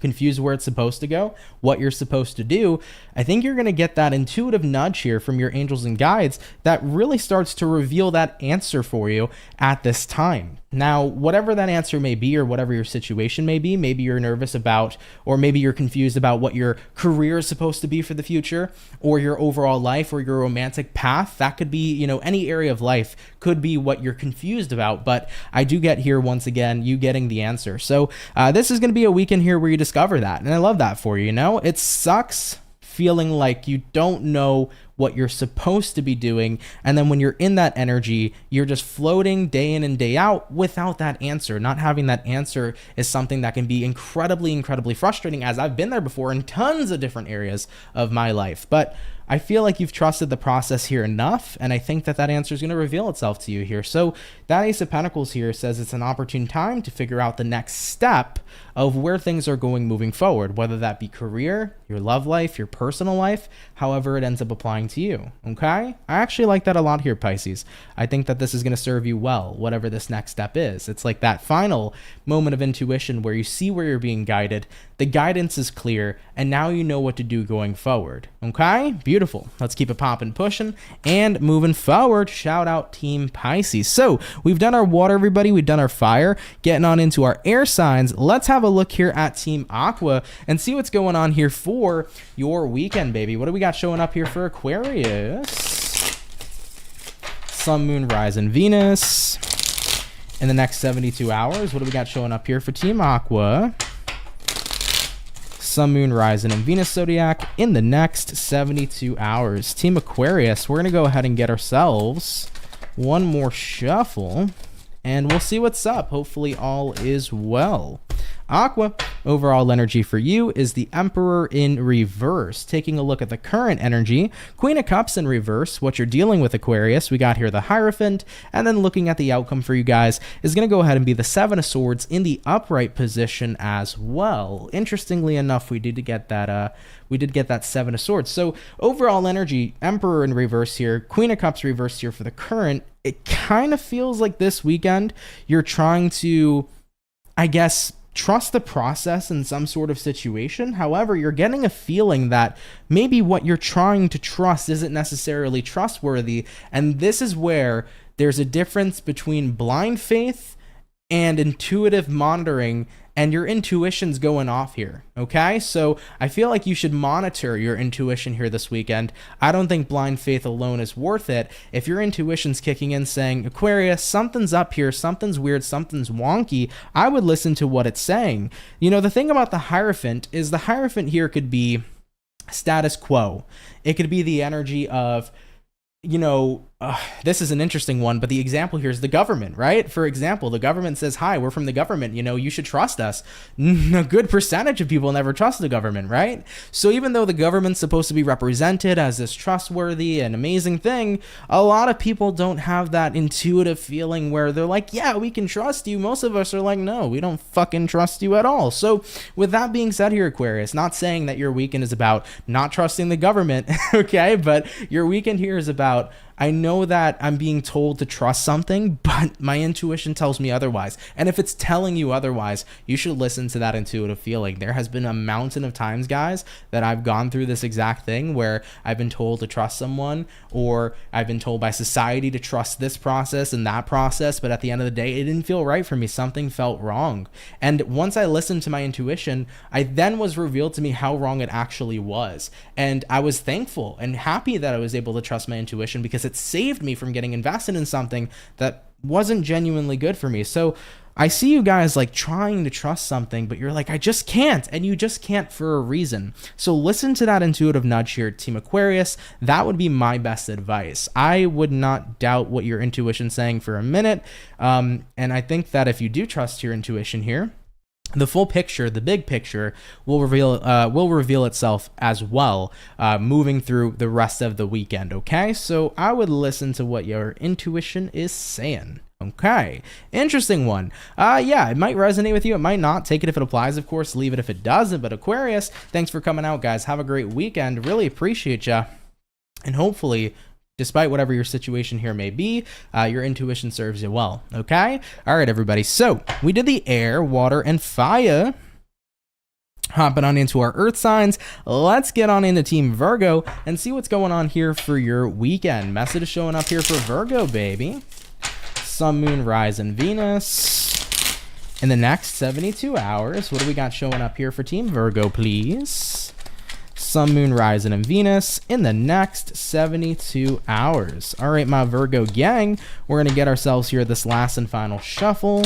confused where it's supposed to go, what you're supposed to do, I think you're going to get that intuitive nudge here from your angels and guides that really starts to reveal that answer for you at this time. Now, whatever that answer may be or whatever your situation may be, maybe you're nervous about, or maybe you're confused about what your career is supposed to be for the future, or your overall life, or your romantic path. That could be, you know, any area of life could be what you're confused about. But I do get here, once again, you getting the answer. So this is going to be a weekend here where you discover that. And I love that for you, you know? It sucks feeling like you don't know what you're supposed to be doing. And then when you're in that energy, you're just floating day in and day out without that answer. Not having that answer is something that can be incredibly, incredibly frustrating, as I've been there before in tons of different areas of my life. But I feel like you've trusted the process here enough, and I think that that answer is going to reveal itself to you here. So that Ace of Pentacles here says it's an opportune time to figure out the next step of where things are going moving forward, whether that be career, your love life, your personal life, however it ends up applying to you, okay? I actually like that a lot here, Pisces. I think that this is going to serve you well, whatever this next step is. It's like that final moment of intuition where you see where you're being guided, the guidance is clear, and now you know what to do going forward, okay? Beautiful. Let's keep it popping, pushing, and moving forward. Shout out Team Pisces. So we've done our water, everybody. We've done our fire. Getting on into our air signs. Let's have a look here at Team Aqua and see what's going on here for your weekend, baby. What do we got showing up here for Aquarius? Sun, Moon, Rise, and Venus in the next 72 hours. What do we got showing up here for Team Aqua? Sun, Moon, Rising, and Venus Zodiac in the next 72 hours. Team Aquarius, we're going to go ahead and get ourselves one more shuffle, and we'll see what's up. Hopefully all is well. Aqua, overall energy for you is the Emperor in reverse. Taking a look at the current energy, Queen of Cups in reverse, what you're dealing with, Aquarius. We got here the Hierophant, and then looking at the outcome for you guys is going to go ahead and be the Seven of Swords in the upright position as well. Interestingly enough, we did get that Seven of Swords. So overall energy, Emperor in reverse here, Queen of Cups reversed here for the current. It kind of feels like this weekend you're trying to, I guess, trust the process in some sort of situation. However, you're getting a feeling that maybe what you're trying to trust isn't necessarily trustworthy. And this is where there's a difference between blind faith and intuitive monitoring, and your intuition's going off here, okay? So I feel like you should monitor your intuition here this weekend. I don't think blind faith alone is worth it. If your intuition's kicking in saying, Aquarius, something's up here, something's weird, something's wonky, I would listen to what it's saying. You know, the thing about the Hierophant is the Hierophant here could be status quo. It could be the energy of, you know, this is an interesting one, but the example here is the government, right? For example, the government says, hi, we're from the government, you know, you should trust us. A good percentage of people never trust the government, right? So even though the government's supposed to be represented as this trustworthy and amazing thing, a lot of people don't have that intuitive feeling where they're like, yeah, we can trust you. Most of us are like, no, we don't fucking trust you at all. So with that being said here, Aquarius, not saying that your weekend is about not trusting the government, okay? But your weekend here is about, I know that I'm being told to trust something, but my intuition tells me otherwise. And if it's telling you otherwise, you should listen to that intuitive feeling. There has been a mountain of times, guys, that I've gone through this exact thing where I've been told to trust someone, or I've been told by society to trust this process and that process, but at the end of the day, it didn't feel right for me. Something felt wrong. And once I listened to my intuition, I then was revealed to me how wrong it actually was. And I was thankful and happy that I was able to trust my intuition, because it saved me from getting invested in something that wasn't genuinely good for me. So I see you guys like trying to trust something, but you're like, I just can't, and you just can't for a reason. So listen to that intuitive nudge here, Team Aquarius. That would be my best advice. I would not doubt what your intuition's saying for a minute. And I think that if you do trust your intuition here, the full picture, the big picture, will reveal itself as well, moving through the rest of the weekend, okay? So I would listen to what your intuition is saying. Okay, interesting one. Yeah, it might resonate with you. It might not. Take it if it applies, of course. Leave it if it doesn't. But Aquarius, thanks for coming out, guys. Have a great weekend. Really appreciate you. And hopefully, despite whatever your situation here may be, your intuition serves you well, okay? All right, everybody. So we did the air, water, and fire. Hopping on into our earth signs, let's get on into Team Virgo and see what's going on here for your weekend. Message showing up here for Virgo, baby. Sun, Moon, Rise, and Venus in the next 72 hours. What do we got showing up here for Team Virgo, please? Sun, Moon, Rising, and Venus in the next 72 hours. All right, my Virgo gang, we're going to get ourselves here this last and final shuffle,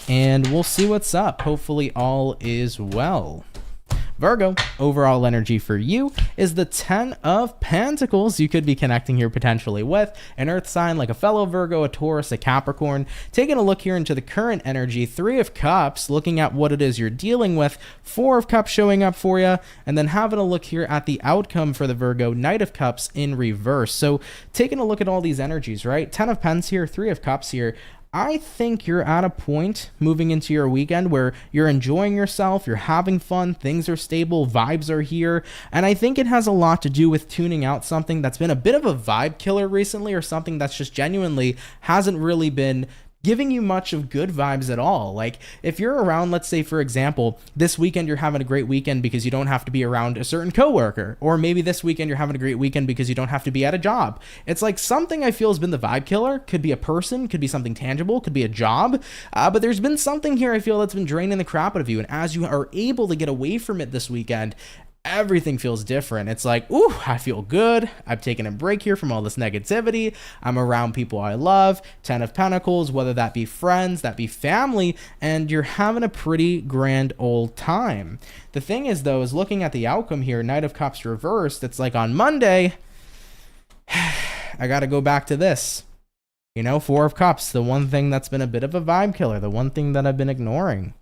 and we'll see what's up. Hopefully all is well. Virgo, overall energy for you is the 10 of Pentacles. You could be connecting here potentially with an earth sign like a fellow Virgo, a Taurus, a Capricorn. Taking a look here into the current energy, 3 of Cups, looking at what it is you're dealing with, 4 of Cups showing up for you, and then having a look here at the outcome for the Virgo, Knight of Cups in reverse. So taking a look at all these energies, right? 10 of Pens here, 3 of Cups here. I think you're at a point moving into your weekend where you're enjoying yourself, you're having fun, things are stable, vibes are here, and I think it has a lot to do with tuning out something that's been a bit of a vibe killer recently, or something that's just genuinely hasn't really been giving you much of good vibes at all. Like if you're around, let's say for example, this weekend you're having a great weekend because you don't have to be around a certain coworker, or maybe this weekend you're having a great weekend because you don't have to be at a job. It's like something I feel has been the vibe killer. Could be a person, could be something tangible, could be a job, but there's been something here I feel that's been draining the crap out of you, and as you are able to get away from it this weekend, everything feels different. It's like, ooh, I feel good. I've taken a break here from all this negativity. I'm around people I love. 10 of Pentacles, whether that be friends, that be family, and you're having a pretty grand old time. The thing is, though, is looking at the outcome here, Knight of Cups reversed, it's like on Monday, I got to go back to this. You know, 4 of Cups, the one thing that's been a bit of a vibe killer, the one thing that I've been ignoring.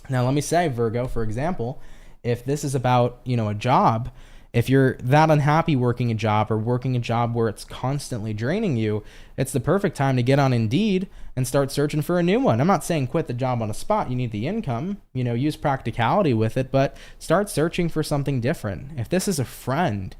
Now, let me say, Virgo, for example, if this is about, you know, a job, if you're that unhappy working a job, or working a job where it's constantly draining you, it's the perfect time to get on Indeed and start searching for a new one. I'm not saying quit the job on the spot. You need the income, you know, use practicality with it, but start searching for something different. If this is a friend,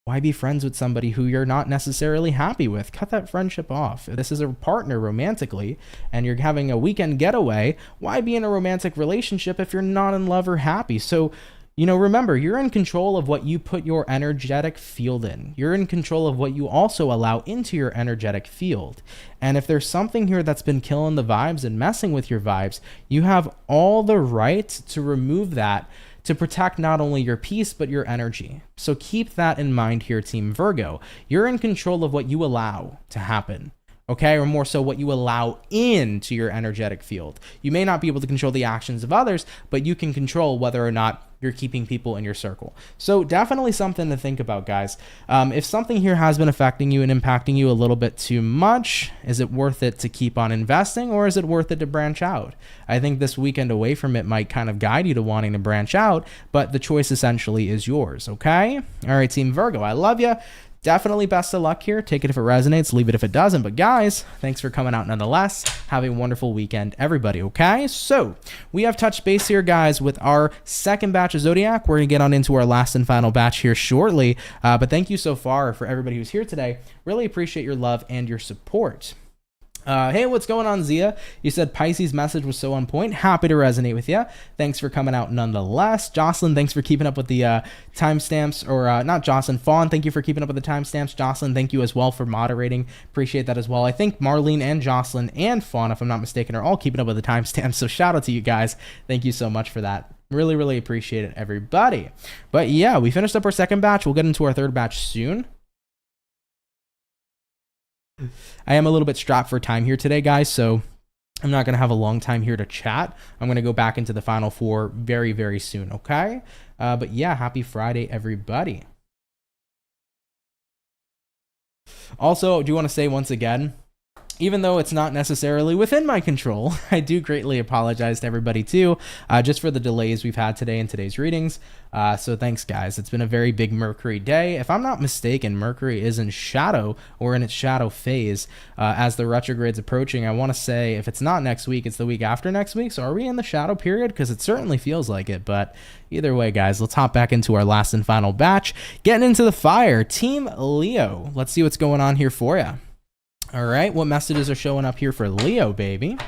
why be friends with somebody who you're not necessarily happy with? Cut that friendship off. If this is a partner romantically and you're having a weekend getaway, why be in a romantic relationship if you're not in love or happy? So, you know, remember, you're in control of what you put your energetic field in. You're in control of what you also allow into your energetic field. And if there's something here that's been killing the vibes and messing with your vibes, you have all the right to remove that, to protect not only your peace, but your energy. So keep that in mind here, Team Virgo. You're in control of what you allow to happen. Okay, or more so what you allow into your energetic field. You may not be able to control the actions of others, but you can control whether or not you're keeping people in your circle. So definitely something to think about, guys. If something here has been affecting you and impacting you a little bit too much, is it worth it to keep on investing, or is it worth it to branch out? I think this weekend away from it might kind of guide you to wanting to branch out, but the choice essentially is yours, okay? All right, Team Virgo, I love you. Definitely best of luck here. Take it if it resonates, leave it if it doesn't. But guys, thanks for coming out nonetheless. Have a wonderful weekend, everybody, okay? So we have touched base here, guys, with our second batch of Zodiac. We're going to get on into our last and final batch here shortly. But thank you so far for everybody who's here today. Really appreciate your love and your support. Hey, what's going on, Zia? You said Pisces message was so on point. Happy to resonate with you. Thanks for coming out nonetheless. Jocelyn, thanks for keeping up with the timestamps, or not Jocelyn, Fawn, thank you for keeping up with the timestamps. Jocelyn, thank you as well for moderating. Appreciate that as well. I think Marlene and Jocelyn and Fawn, if I'm not mistaken, are all keeping up with the timestamps. So shout out to you guys. Thank you so much for that. Really, really appreciate it, everybody. But yeah, we finished up our second batch. We'll get into our third batch soon. I am a little bit strapped for time here today, guys, so I'm not going to have a long time here to chat. I'm going to go back into the final 4 very, very soon, okay? But yeah, happy Friday, everybody. Also, I do want to say once again, even though it's not necessarily within my control, I do greatly apologize to everybody too, just for the delays we've had today in today's readings. So thanks, guys. It's been a very big Mercury day. If I'm not mistaken, Mercury is in shadow, or in its shadow phase, as the retrograde's approaching. I want to say if it's not next week, it's the week after next week. So are we in the shadow period? Because it certainly feels like it. But either way, guys, let's hop back into our last and final batch. Getting into the fire, Team Leo. Let's see what's going on here for you. All right, what messages are showing up here for Leo, baby?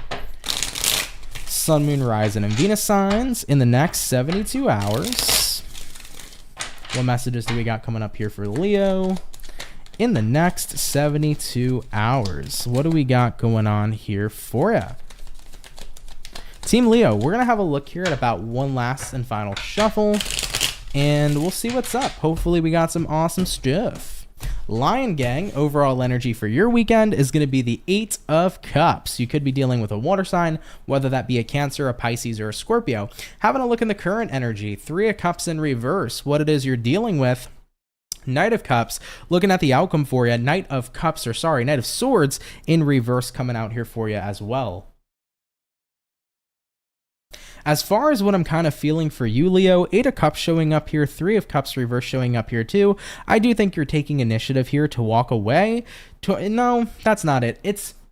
Sun, Moon, Rising, and Venus signs in the next 72 hours. What messages do we got coming up here for Leo in the next 72 hours? What do we got going on here for you? Team Leo, we're going to have a look here at about one last and final shuffle, and we'll see what's up. Hopefully we got some awesome stuff. Lion Gang, overall energy for your weekend is going to be the 8 of Cups. You could be dealing with a water sign, whether that be a Cancer, a Pisces, or a Scorpio. Having a look in the current energy, 3 of Cups in reverse, what it is you're dealing with. Knight of Cups, looking at the outcome for you. Knight of Swords in reverse coming out here for you as well. As far as what I'm kind of feeling for you, Leo, 8 of Cups showing up here, 3 of Cups reverse showing up here too. I do think you're taking initiative here to walk away. No, that's not it.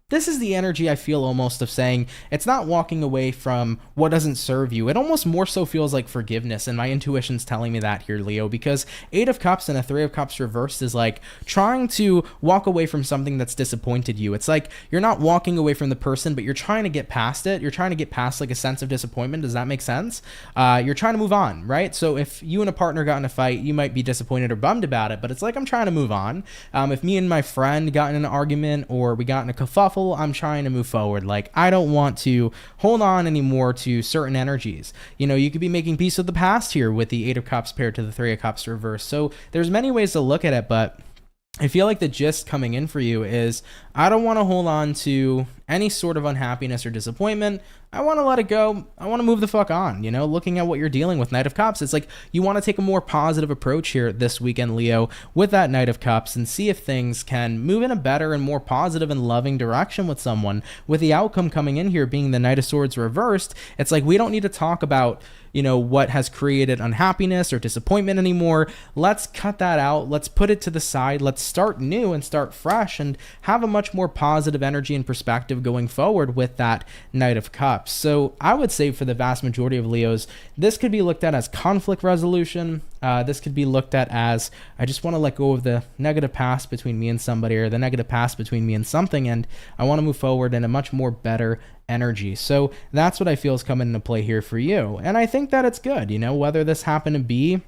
This is the energy I feel almost of saying it's not walking away from what doesn't serve you. It almost more so feels like forgiveness, and my intuition's telling me that here, Leo, because 8 of Cups and a 3 of Cups reversed is like trying to walk away from something that's disappointed you. It's like you're not walking away from the person, but you're trying to get past it. You're trying to get past like a sense of disappointment. Does that make sense? You're trying to move on, right? So if you and a partner got in a fight, you might be disappointed or bummed about it, but it's like I'm trying to move on. If me and my friend got in an argument or we got in a kerfuffle, I'm trying to move forward. Like, I don't want to hold on anymore to certain energies. You know, you could be making peace with the past here with the 8 of Cups paired to the 3 of Cups reverse. So there's many ways to look at it, but I feel like the gist coming in for you is I don't want to hold on to any sort of unhappiness or disappointment. I want to let it go. I want to move the fuck on, you know, looking at what you're dealing with. Knight of Cups, it's like you want to take a more positive approach here this weekend, Leo, with that Knight of Cups and see if things can move in a better and more positive and loving direction with someone. With the outcome coming in here being the Knight of Swords reversed, it's like we don't need to talk about, you know, what has created unhappiness or disappointment anymore. Let's cut that out. Let's put it to the side. Let's start new and start fresh and have a much more positive energy and perspective going forward with that Knight of Cups. So I would say for the vast majority of Leos, this could be looked at as conflict resolution. This could be looked at as I just want to let go of the negative past between me and somebody, or the negative past between me and something, and I want to move forward in a much more better energy. So that's what I feel is coming into play here for you. And I think that it's good, you know, whether this happened to be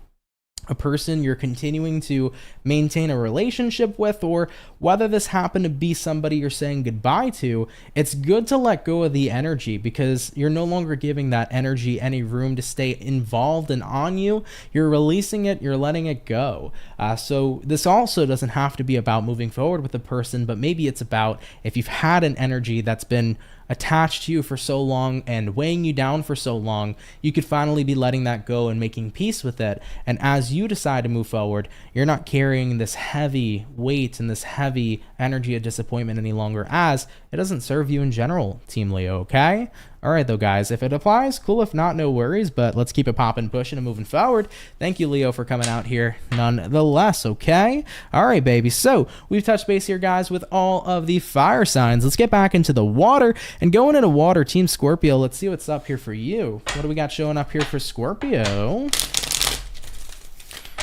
a person you're continuing to maintain a relationship with, or whether this happened to be somebody you're saying goodbye to, it's good to let go of the energy because you're no longer giving that energy any room to stay involved and on you. You're releasing it, you're letting it go. So this also doesn't have to be about moving forward with the person, but maybe it's about if you've had an energy that's been attached to you for so long and weighing you down for so long, you could finally be letting that go and making peace with it. And as you decide to move forward, you're not carrying this heavy weight and this heavy energy of disappointment any longer, as it doesn't serve you in general, Team Leo, okay? All right, though, guys, if it applies, cool. If not, no worries, but let's keep it popping, pushing, and moving forward. Thank you, Leo, for coming out here nonetheless, okay? All right, baby. So we've touched base here, guys, with all of the fire signs. Let's get back into the water, and going into water, Team Scorpio, let's see what's up here for you. What do we got showing up here for Scorpio?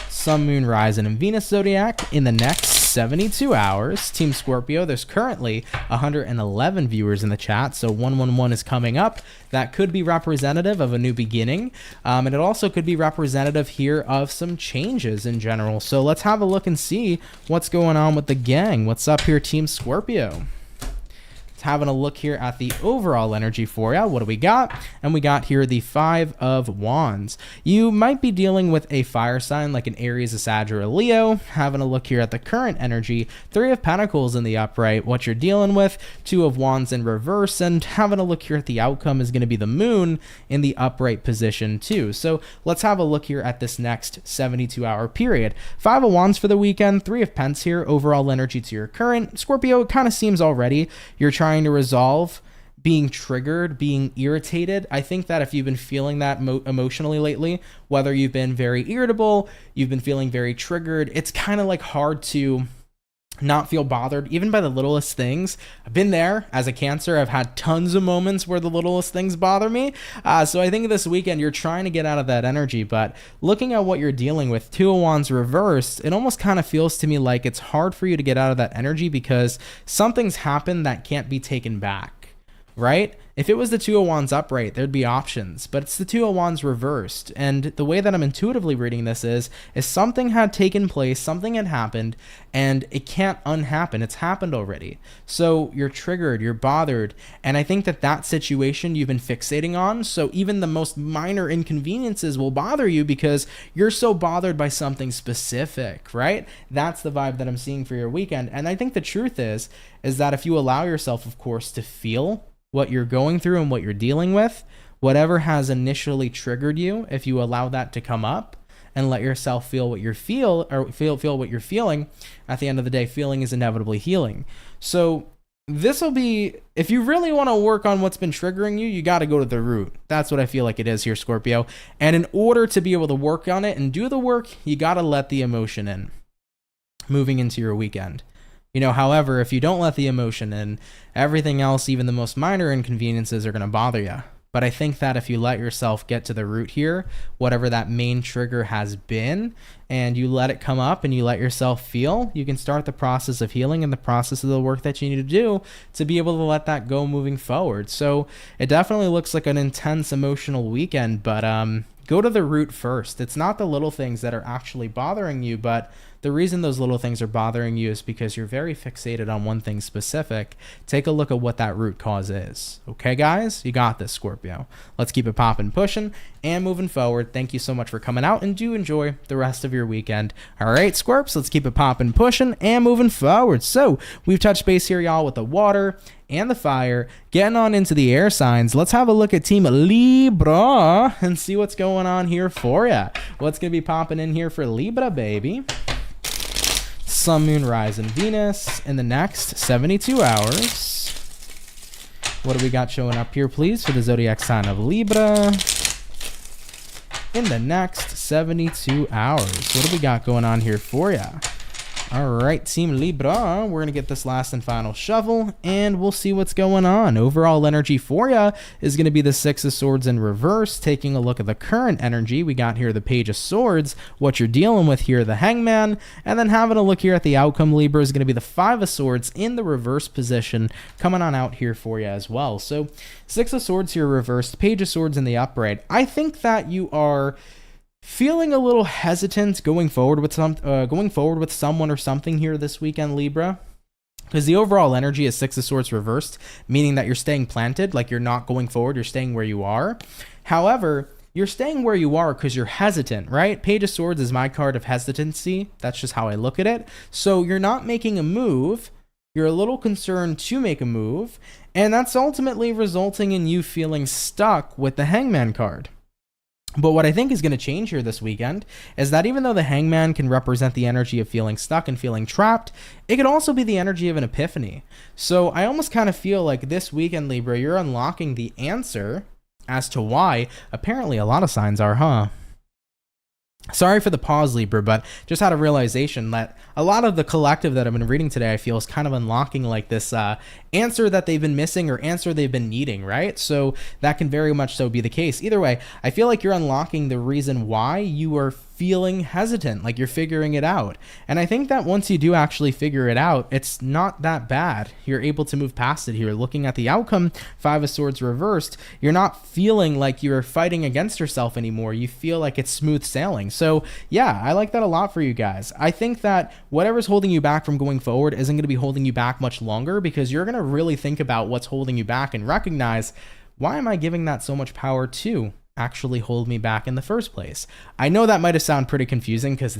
Sun, Moon, Rising, and Venus zodiac in the next 72 hours. Team Scorpio, there's currently 111 viewers in the chat, so 111 is coming up. That could be representative of a new beginning, and it also could be representative here of some changes in general. So let's have a look and see what's going on with the gang. What's up here, Team Scorpio? Having a look here at the overall energy for you. What do we got? And we got here the 5 of Wands. You might be dealing with a fire sign like an Aries, a Sag, or a Leo. Having a look here at the current energy, 3 of Pentacles in the upright, what you're dealing with, 2 of Wands in reverse, and having a look here at the outcome is going to be the Moon in the upright position too. So let's have a look here at this next 72-hour period. 5 of Wands for the weekend, 3 of Pents here, overall energy to your current. Scorpio, it kind of seems already you're trying to resolve being triggered, being irritated. I think that if you've been feeling that emotionally lately, whether you've been very irritable, you've been feeling very triggered, it's kind of like hard to not feel bothered even by the littlest things. I've been there as a Cancer. I've had tons of moments where the littlest things bother me. So I think this weekend you're trying to get out of that energy, but looking at what you're dealing with, 2 of Wands reversed, it almost kind of feels to me like it's hard for you to get out of that energy because something's happened that can't be taken back, right? If it was the Two of Wands upright, there'd be options, but it's the Two of Wands reversed. And the way that I'm intuitively reading this is something had taken place, something had happened, and it can't unhappen. It's happened already. So you're triggered, you're bothered, and I think that situation you've been fixating on, so even the most minor inconveniences will bother you because you're so bothered by something specific, right? That's the vibe that I'm seeing for your weekend. And I think the truth is that if you allow yourself, of course, to feel what you're going through and what you're dealing with, whatever has initially triggered you, if you allow that to come up and let yourself feel what you feel what you're feeling, at the end of the day, feeling is inevitably healing. So this will be, if you really want to work on what's been triggering you, you got to go to the root. That's what I feel like it is here, Scorpio. And in order to be able to work on it and do the work, you got to let the emotion in moving into your weekend. However, if you don't let the emotion in, everything else, even the most minor inconveniences, are going to bother you. But I think that if you let yourself get to the root here, whatever that main trigger has been, and you let it come up and you let yourself feel, you can start the process of healing and the process of the work that you need to do to be able to let that go moving forward. So it definitely looks like an intense emotional weekend, but go to the root first. It's not the little things that are actually bothering you, but the reason those little things are bothering you is because you're very fixated on one thing specific. Take a look at what that root cause is. Okay, guys? You got this, Scorpio. Let's keep it popping, pushing, and moving forward. Thank you so much for coming out, and do enjoy the rest of your weekend. All right, Scorps, let's keep it popping, pushing, and moving forward. So we've touched base here, y'all, with the water and the fire. Getting on into the air signs, let's have a look at Team Libra and see what's going on here for you. What's going to be popping in here for Libra, baby? Sun, Moon, Rise, and Venus in the next 72 hours. What do we got showing up here, please, for the zodiac sign of Libra in the next 72 hours? What do we got going on here for you? All right, Team Libra, we're going to get this last and final shuffle, and we'll see what's going on. Overall energy for you is going to be the Six of Swords in reverse. Taking a look at the current energy, we got here the Page of Swords, what you're dealing with here, the Hangman, and then having a look here at the outcome, Libra, is going to be the Five of Swords in the reverse position, coming on out here for you as well. So Six of Swords here reversed, Page of Swords in the upright. I think that you are feeling a little hesitant going forward with someone or something here this weekend, Libra, because the overall energy is Six of Swords reversed, meaning that you're staying planted, like you're not going forward, you're staying where you are. However, you're staying where you are because you're hesitant, right? Page of Swords is my card of hesitancy. That's just how I look at it. So you're not making a move. You're a little concerned to make a move, and that's ultimately resulting in you feeling stuck with the Hangman card. But what I think is going to change here this weekend is that even though the Hangman can represent the energy of feeling stuck and feeling trapped, it can also be the energy of an epiphany. So I almost kind of feel like this weekend, Libra, you're unlocking the answer as to why apparently a lot of signs are, huh? Sorry for the pause, Libra, but just had a realization that a lot of the collective that I've been reading today, I feel, is kind of unlocking like this answer that they've been missing or answer they've been needing, right? So that can very much so be the case. Either way, I feel like you're unlocking the reason why you are feeling hesitant, like you're figuring it out. And I think that once you do actually figure it out, it's not that bad. You're able to move past it here. Looking at the outcome, Five of Swords reversed, you're not feeling like you're fighting against yourself anymore. You feel like it's smooth sailing. So yeah, I like that a lot for you guys. I think that whatever's holding you back from going forward isn't going to be holding you back much longer, because you're going to really think about what's holding you back and recognize, why am I giving that so much power to actually hold me back in the first place? I know that might have sounded pretty confusing because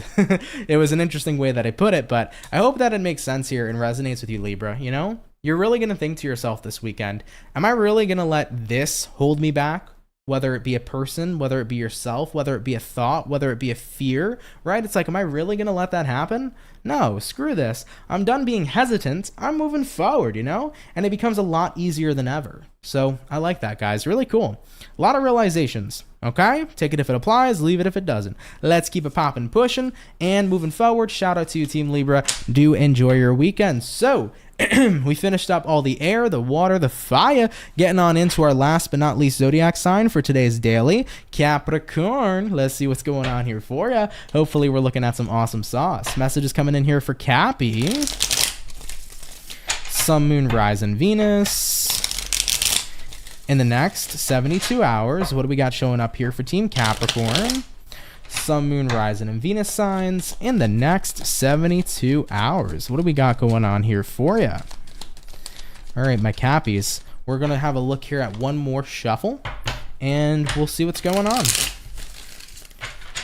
it was an interesting way that I put it, but I hope that it makes sense here and resonates with you, Libra. You know, you're really going to think to yourself this weekend, am I really going to let this hold me back? Whether it be a person, whether it be yourself, whether it be a thought, whether it be a fear, right? It's like, am I really going to let that happen? No, screw this. I'm done being hesitant. I'm moving forward, you know? And it becomes a lot easier than ever. So I like that, guys. Really cool. A lot of realizations, okay? Take it if it applies, leave it if it doesn't. Let's keep it popping, pushing, and moving forward. Shout out to you, Team Libra. Do enjoy your weekend. So we finished up all the air, the water, the fire, getting on into our last but not least zodiac sign for today's daily, Capricorn. Let's see what's going on here for you. Hopefully we're looking at some awesome sauce. Messages coming in here for Cappy. Sun, Moon, Rise, and Venus In the next 72 hours, what do we got showing up here for Team Capricorn? Sun, Moon, Rising, and Venus signs in the next 72 hours. What do we got going on here for you? All right, my Cappies. We're going to have a look here at one more shuffle, and we'll see what's going on.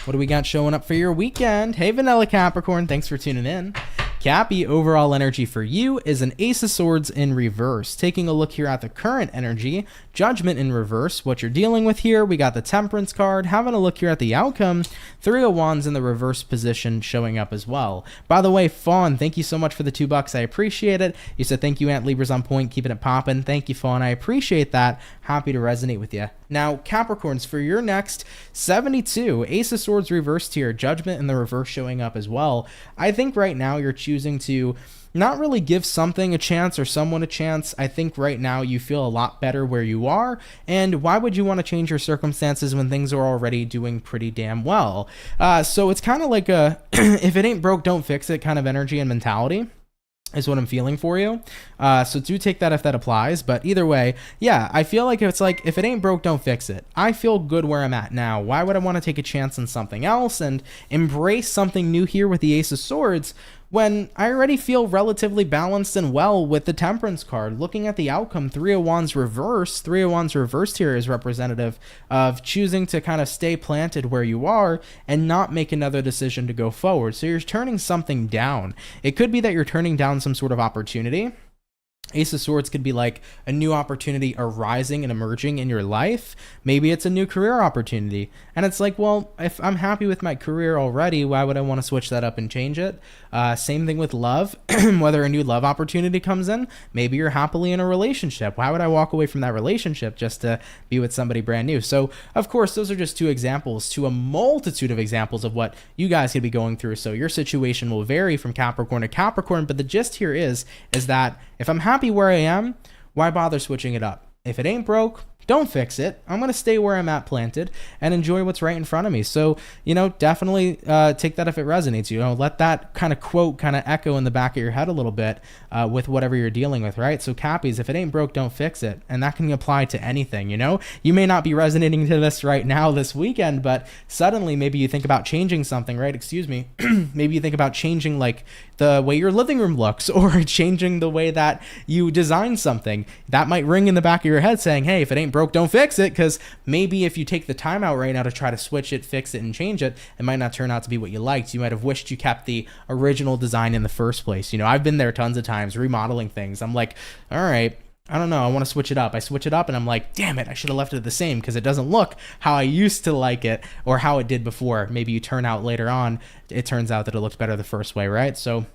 What do we got showing up for your weekend? Hey, Vanilla Capricorn. Thanks for tuning in. Cappy, overall energy for you is an Ace of Swords in reverse. Taking a look here at the current energy, Judgment in reverse. What you're dealing with here, we got the Temperance card. Having a look here at the outcome, Three of Wands in the reverse position showing up as well. By the way, Fawn, thank you so much for the $2. I appreciate it. You said thank you, Aunt Libra's on point, keeping it popping. Thank you, Fawn. I appreciate that. Happy to resonate with you. Now, Capricorns, for your next 72, Ace of Swords reversed here, Judgment in the reverse showing up as well. I think right now you're choosing to not really give something a chance or someone a chance. I think right now you feel a lot better where you are, and why would you want to change your circumstances when things are already doing pretty damn well? So it's kind of like a if it ain't broke, don't fix it kind of energy and mentality is what I'm feeling for you. So do take that if that applies. But either way, yeah, I feel like it's like, if it ain't broke, don't fix it. I feel good where I'm at now. Why would I want to take a chance on something else and embrace something new here with the Ace of Swords when I already feel relatively balanced and well with the Temperance card? Looking at the outcome, Three of Wands reverse. Three of Wands reversed here is representative of choosing to kind of stay planted where you are and not make another decision to go forward. So you're turning something down. It could be that you're turning down some sort of opportunity. Ace of Swords could be like a new opportunity arising and emerging in your life. Maybe it's a new career opportunity. And it's like, well, if I'm happy with my career already, why would I want to switch that up and change it? Same thing with love. Whether a new love opportunity comes in, maybe you're happily in a relationship. Why would I walk away from that relationship just to be with somebody brand new? So, of course, those are just two examples to a multitude of examples of what you guys could be going through. So your situation will vary from Capricorn to Capricorn, but the gist here is that if I'm happy where I am, why bother switching it up? If it ain't broke, don't fix it. I'm going to stay where I'm at planted and enjoy what's right in front of me. So, definitely take that if it resonates. Let that kind of quote kind of echo in the back of your head a little bit with whatever you're dealing with, right? So Cappies, if it ain't broke, don't fix it. And that can apply to anything, You may not be resonating to this right now this weekend, but suddenly maybe you think about changing something, right? Excuse me. Maybe you think about changing like the way your living room looks or changing the way that you design something. That might ring in the back of your head saying, hey, if it ain't broke, don't fix it, because maybe if you take the time out right now to try to switch it, fix it, and change it, it might not turn out to be what you liked. You might have wished you kept the original design in the first place. I've been there tons of times remodeling things. I'm like, all right, I don't know, I want to switch it up. I switch it up and I'm like, damn it, I should have left it the same because it doesn't look how I used to like it or how it did before. Maybe you turn out later on, it turns out that it looked better the first way, right? So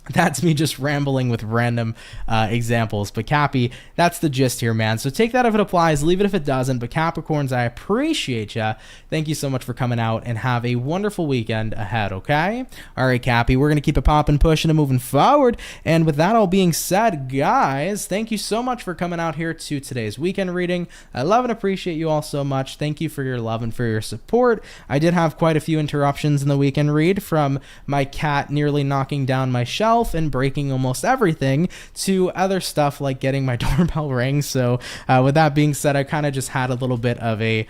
that's me just rambling with random examples. But Cappy, that's the gist here, man. So take that if it applies, leave it if it doesn't. But Capricorns, I appreciate ya. Thank you so much for coming out and have a wonderful weekend ahead, okay? All right, Cappy, we're going to keep it popping, pushing, and moving forward. And with that all being said, guys, thank you so much for coming out here to today's weekend reading. I love and appreciate you all so much. Thank you for your love and for your support. I did have quite a few interruptions in the weekend read, from my cat nearly knocking down my shelf and breaking almost everything to other stuff like getting my doorbell ring. So with that being said, I kind of just had a little bit of a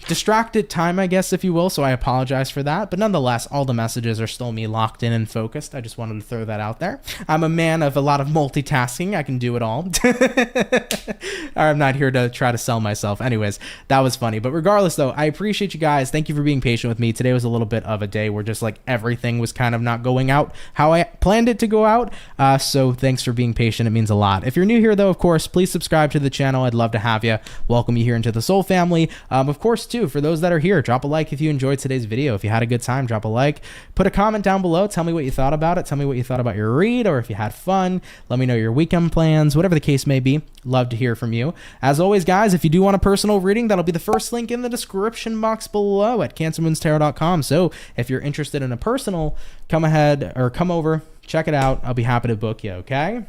distracted time, I guess, if you will, so I apologize for that. But nonetheless, all the messages are still me locked in and focused. I just wanted to throw that out there. I'm a man of a lot of multitasking. I can do it all. I'm not here to try to sell myself. Anyways, that was funny. But regardless, though, I appreciate you guys. Thank you for being patient with me. Today was a little bit of a day where just like everything was kind of not going out how I planned it to go out. So thanks for being patient. It means a lot. If you're new here, though, of course, please subscribe to the channel. I'd love to have you. Welcome you here into the Soul family. Of course, too, for those that are here, drop a like if you enjoyed today's video. If you had a good time, drop a like. Put a comment down below. Tell me what you thought about it. Tell me what you thought about your read, or if you had fun. Let me know your weekend plans, whatever the case may be. Love to hear from you. As always, guys, if you do want a personal reading, that'll be the first link in the description box below at CancerMoonsTarot.com. So if you're interested in a personal, come ahead or come over, check it out. I'll be happy to book you, okay?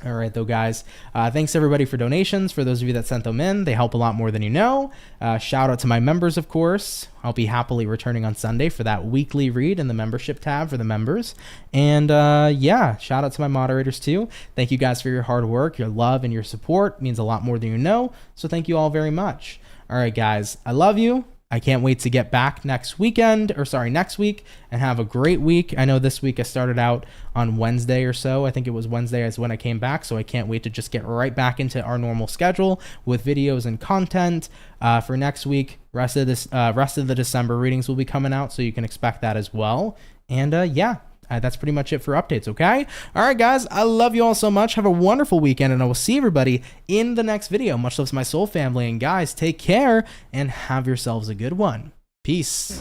All right, though, guys. Thanks, everybody, for donations. For those of you that sent them in, they help a lot more than you know. Shout out to my members, of course. I'll be happily returning on Sunday for that weekly read in the membership tab for the members. And yeah, shout out to my moderators, too. Thank you guys for your hard work, your love, and your support. It means a lot more than you know. So thank you all very much. All right, guys. I love you. I can't wait to get back next week and have a great week. I know this week I started out on Wednesday or so. I think it was Wednesday is when I came back. So I can't wait to just get right back into our normal schedule with videos and content for next week. Rest of the December readings will be coming out, so you can expect that as well. And yeah. That's pretty much it for updates, okay? All right, guys, I love you all so much. Have a wonderful weekend, and I will see everybody in the next video. Much love to my soul family, and guys, take care and have yourselves a good one. Peace.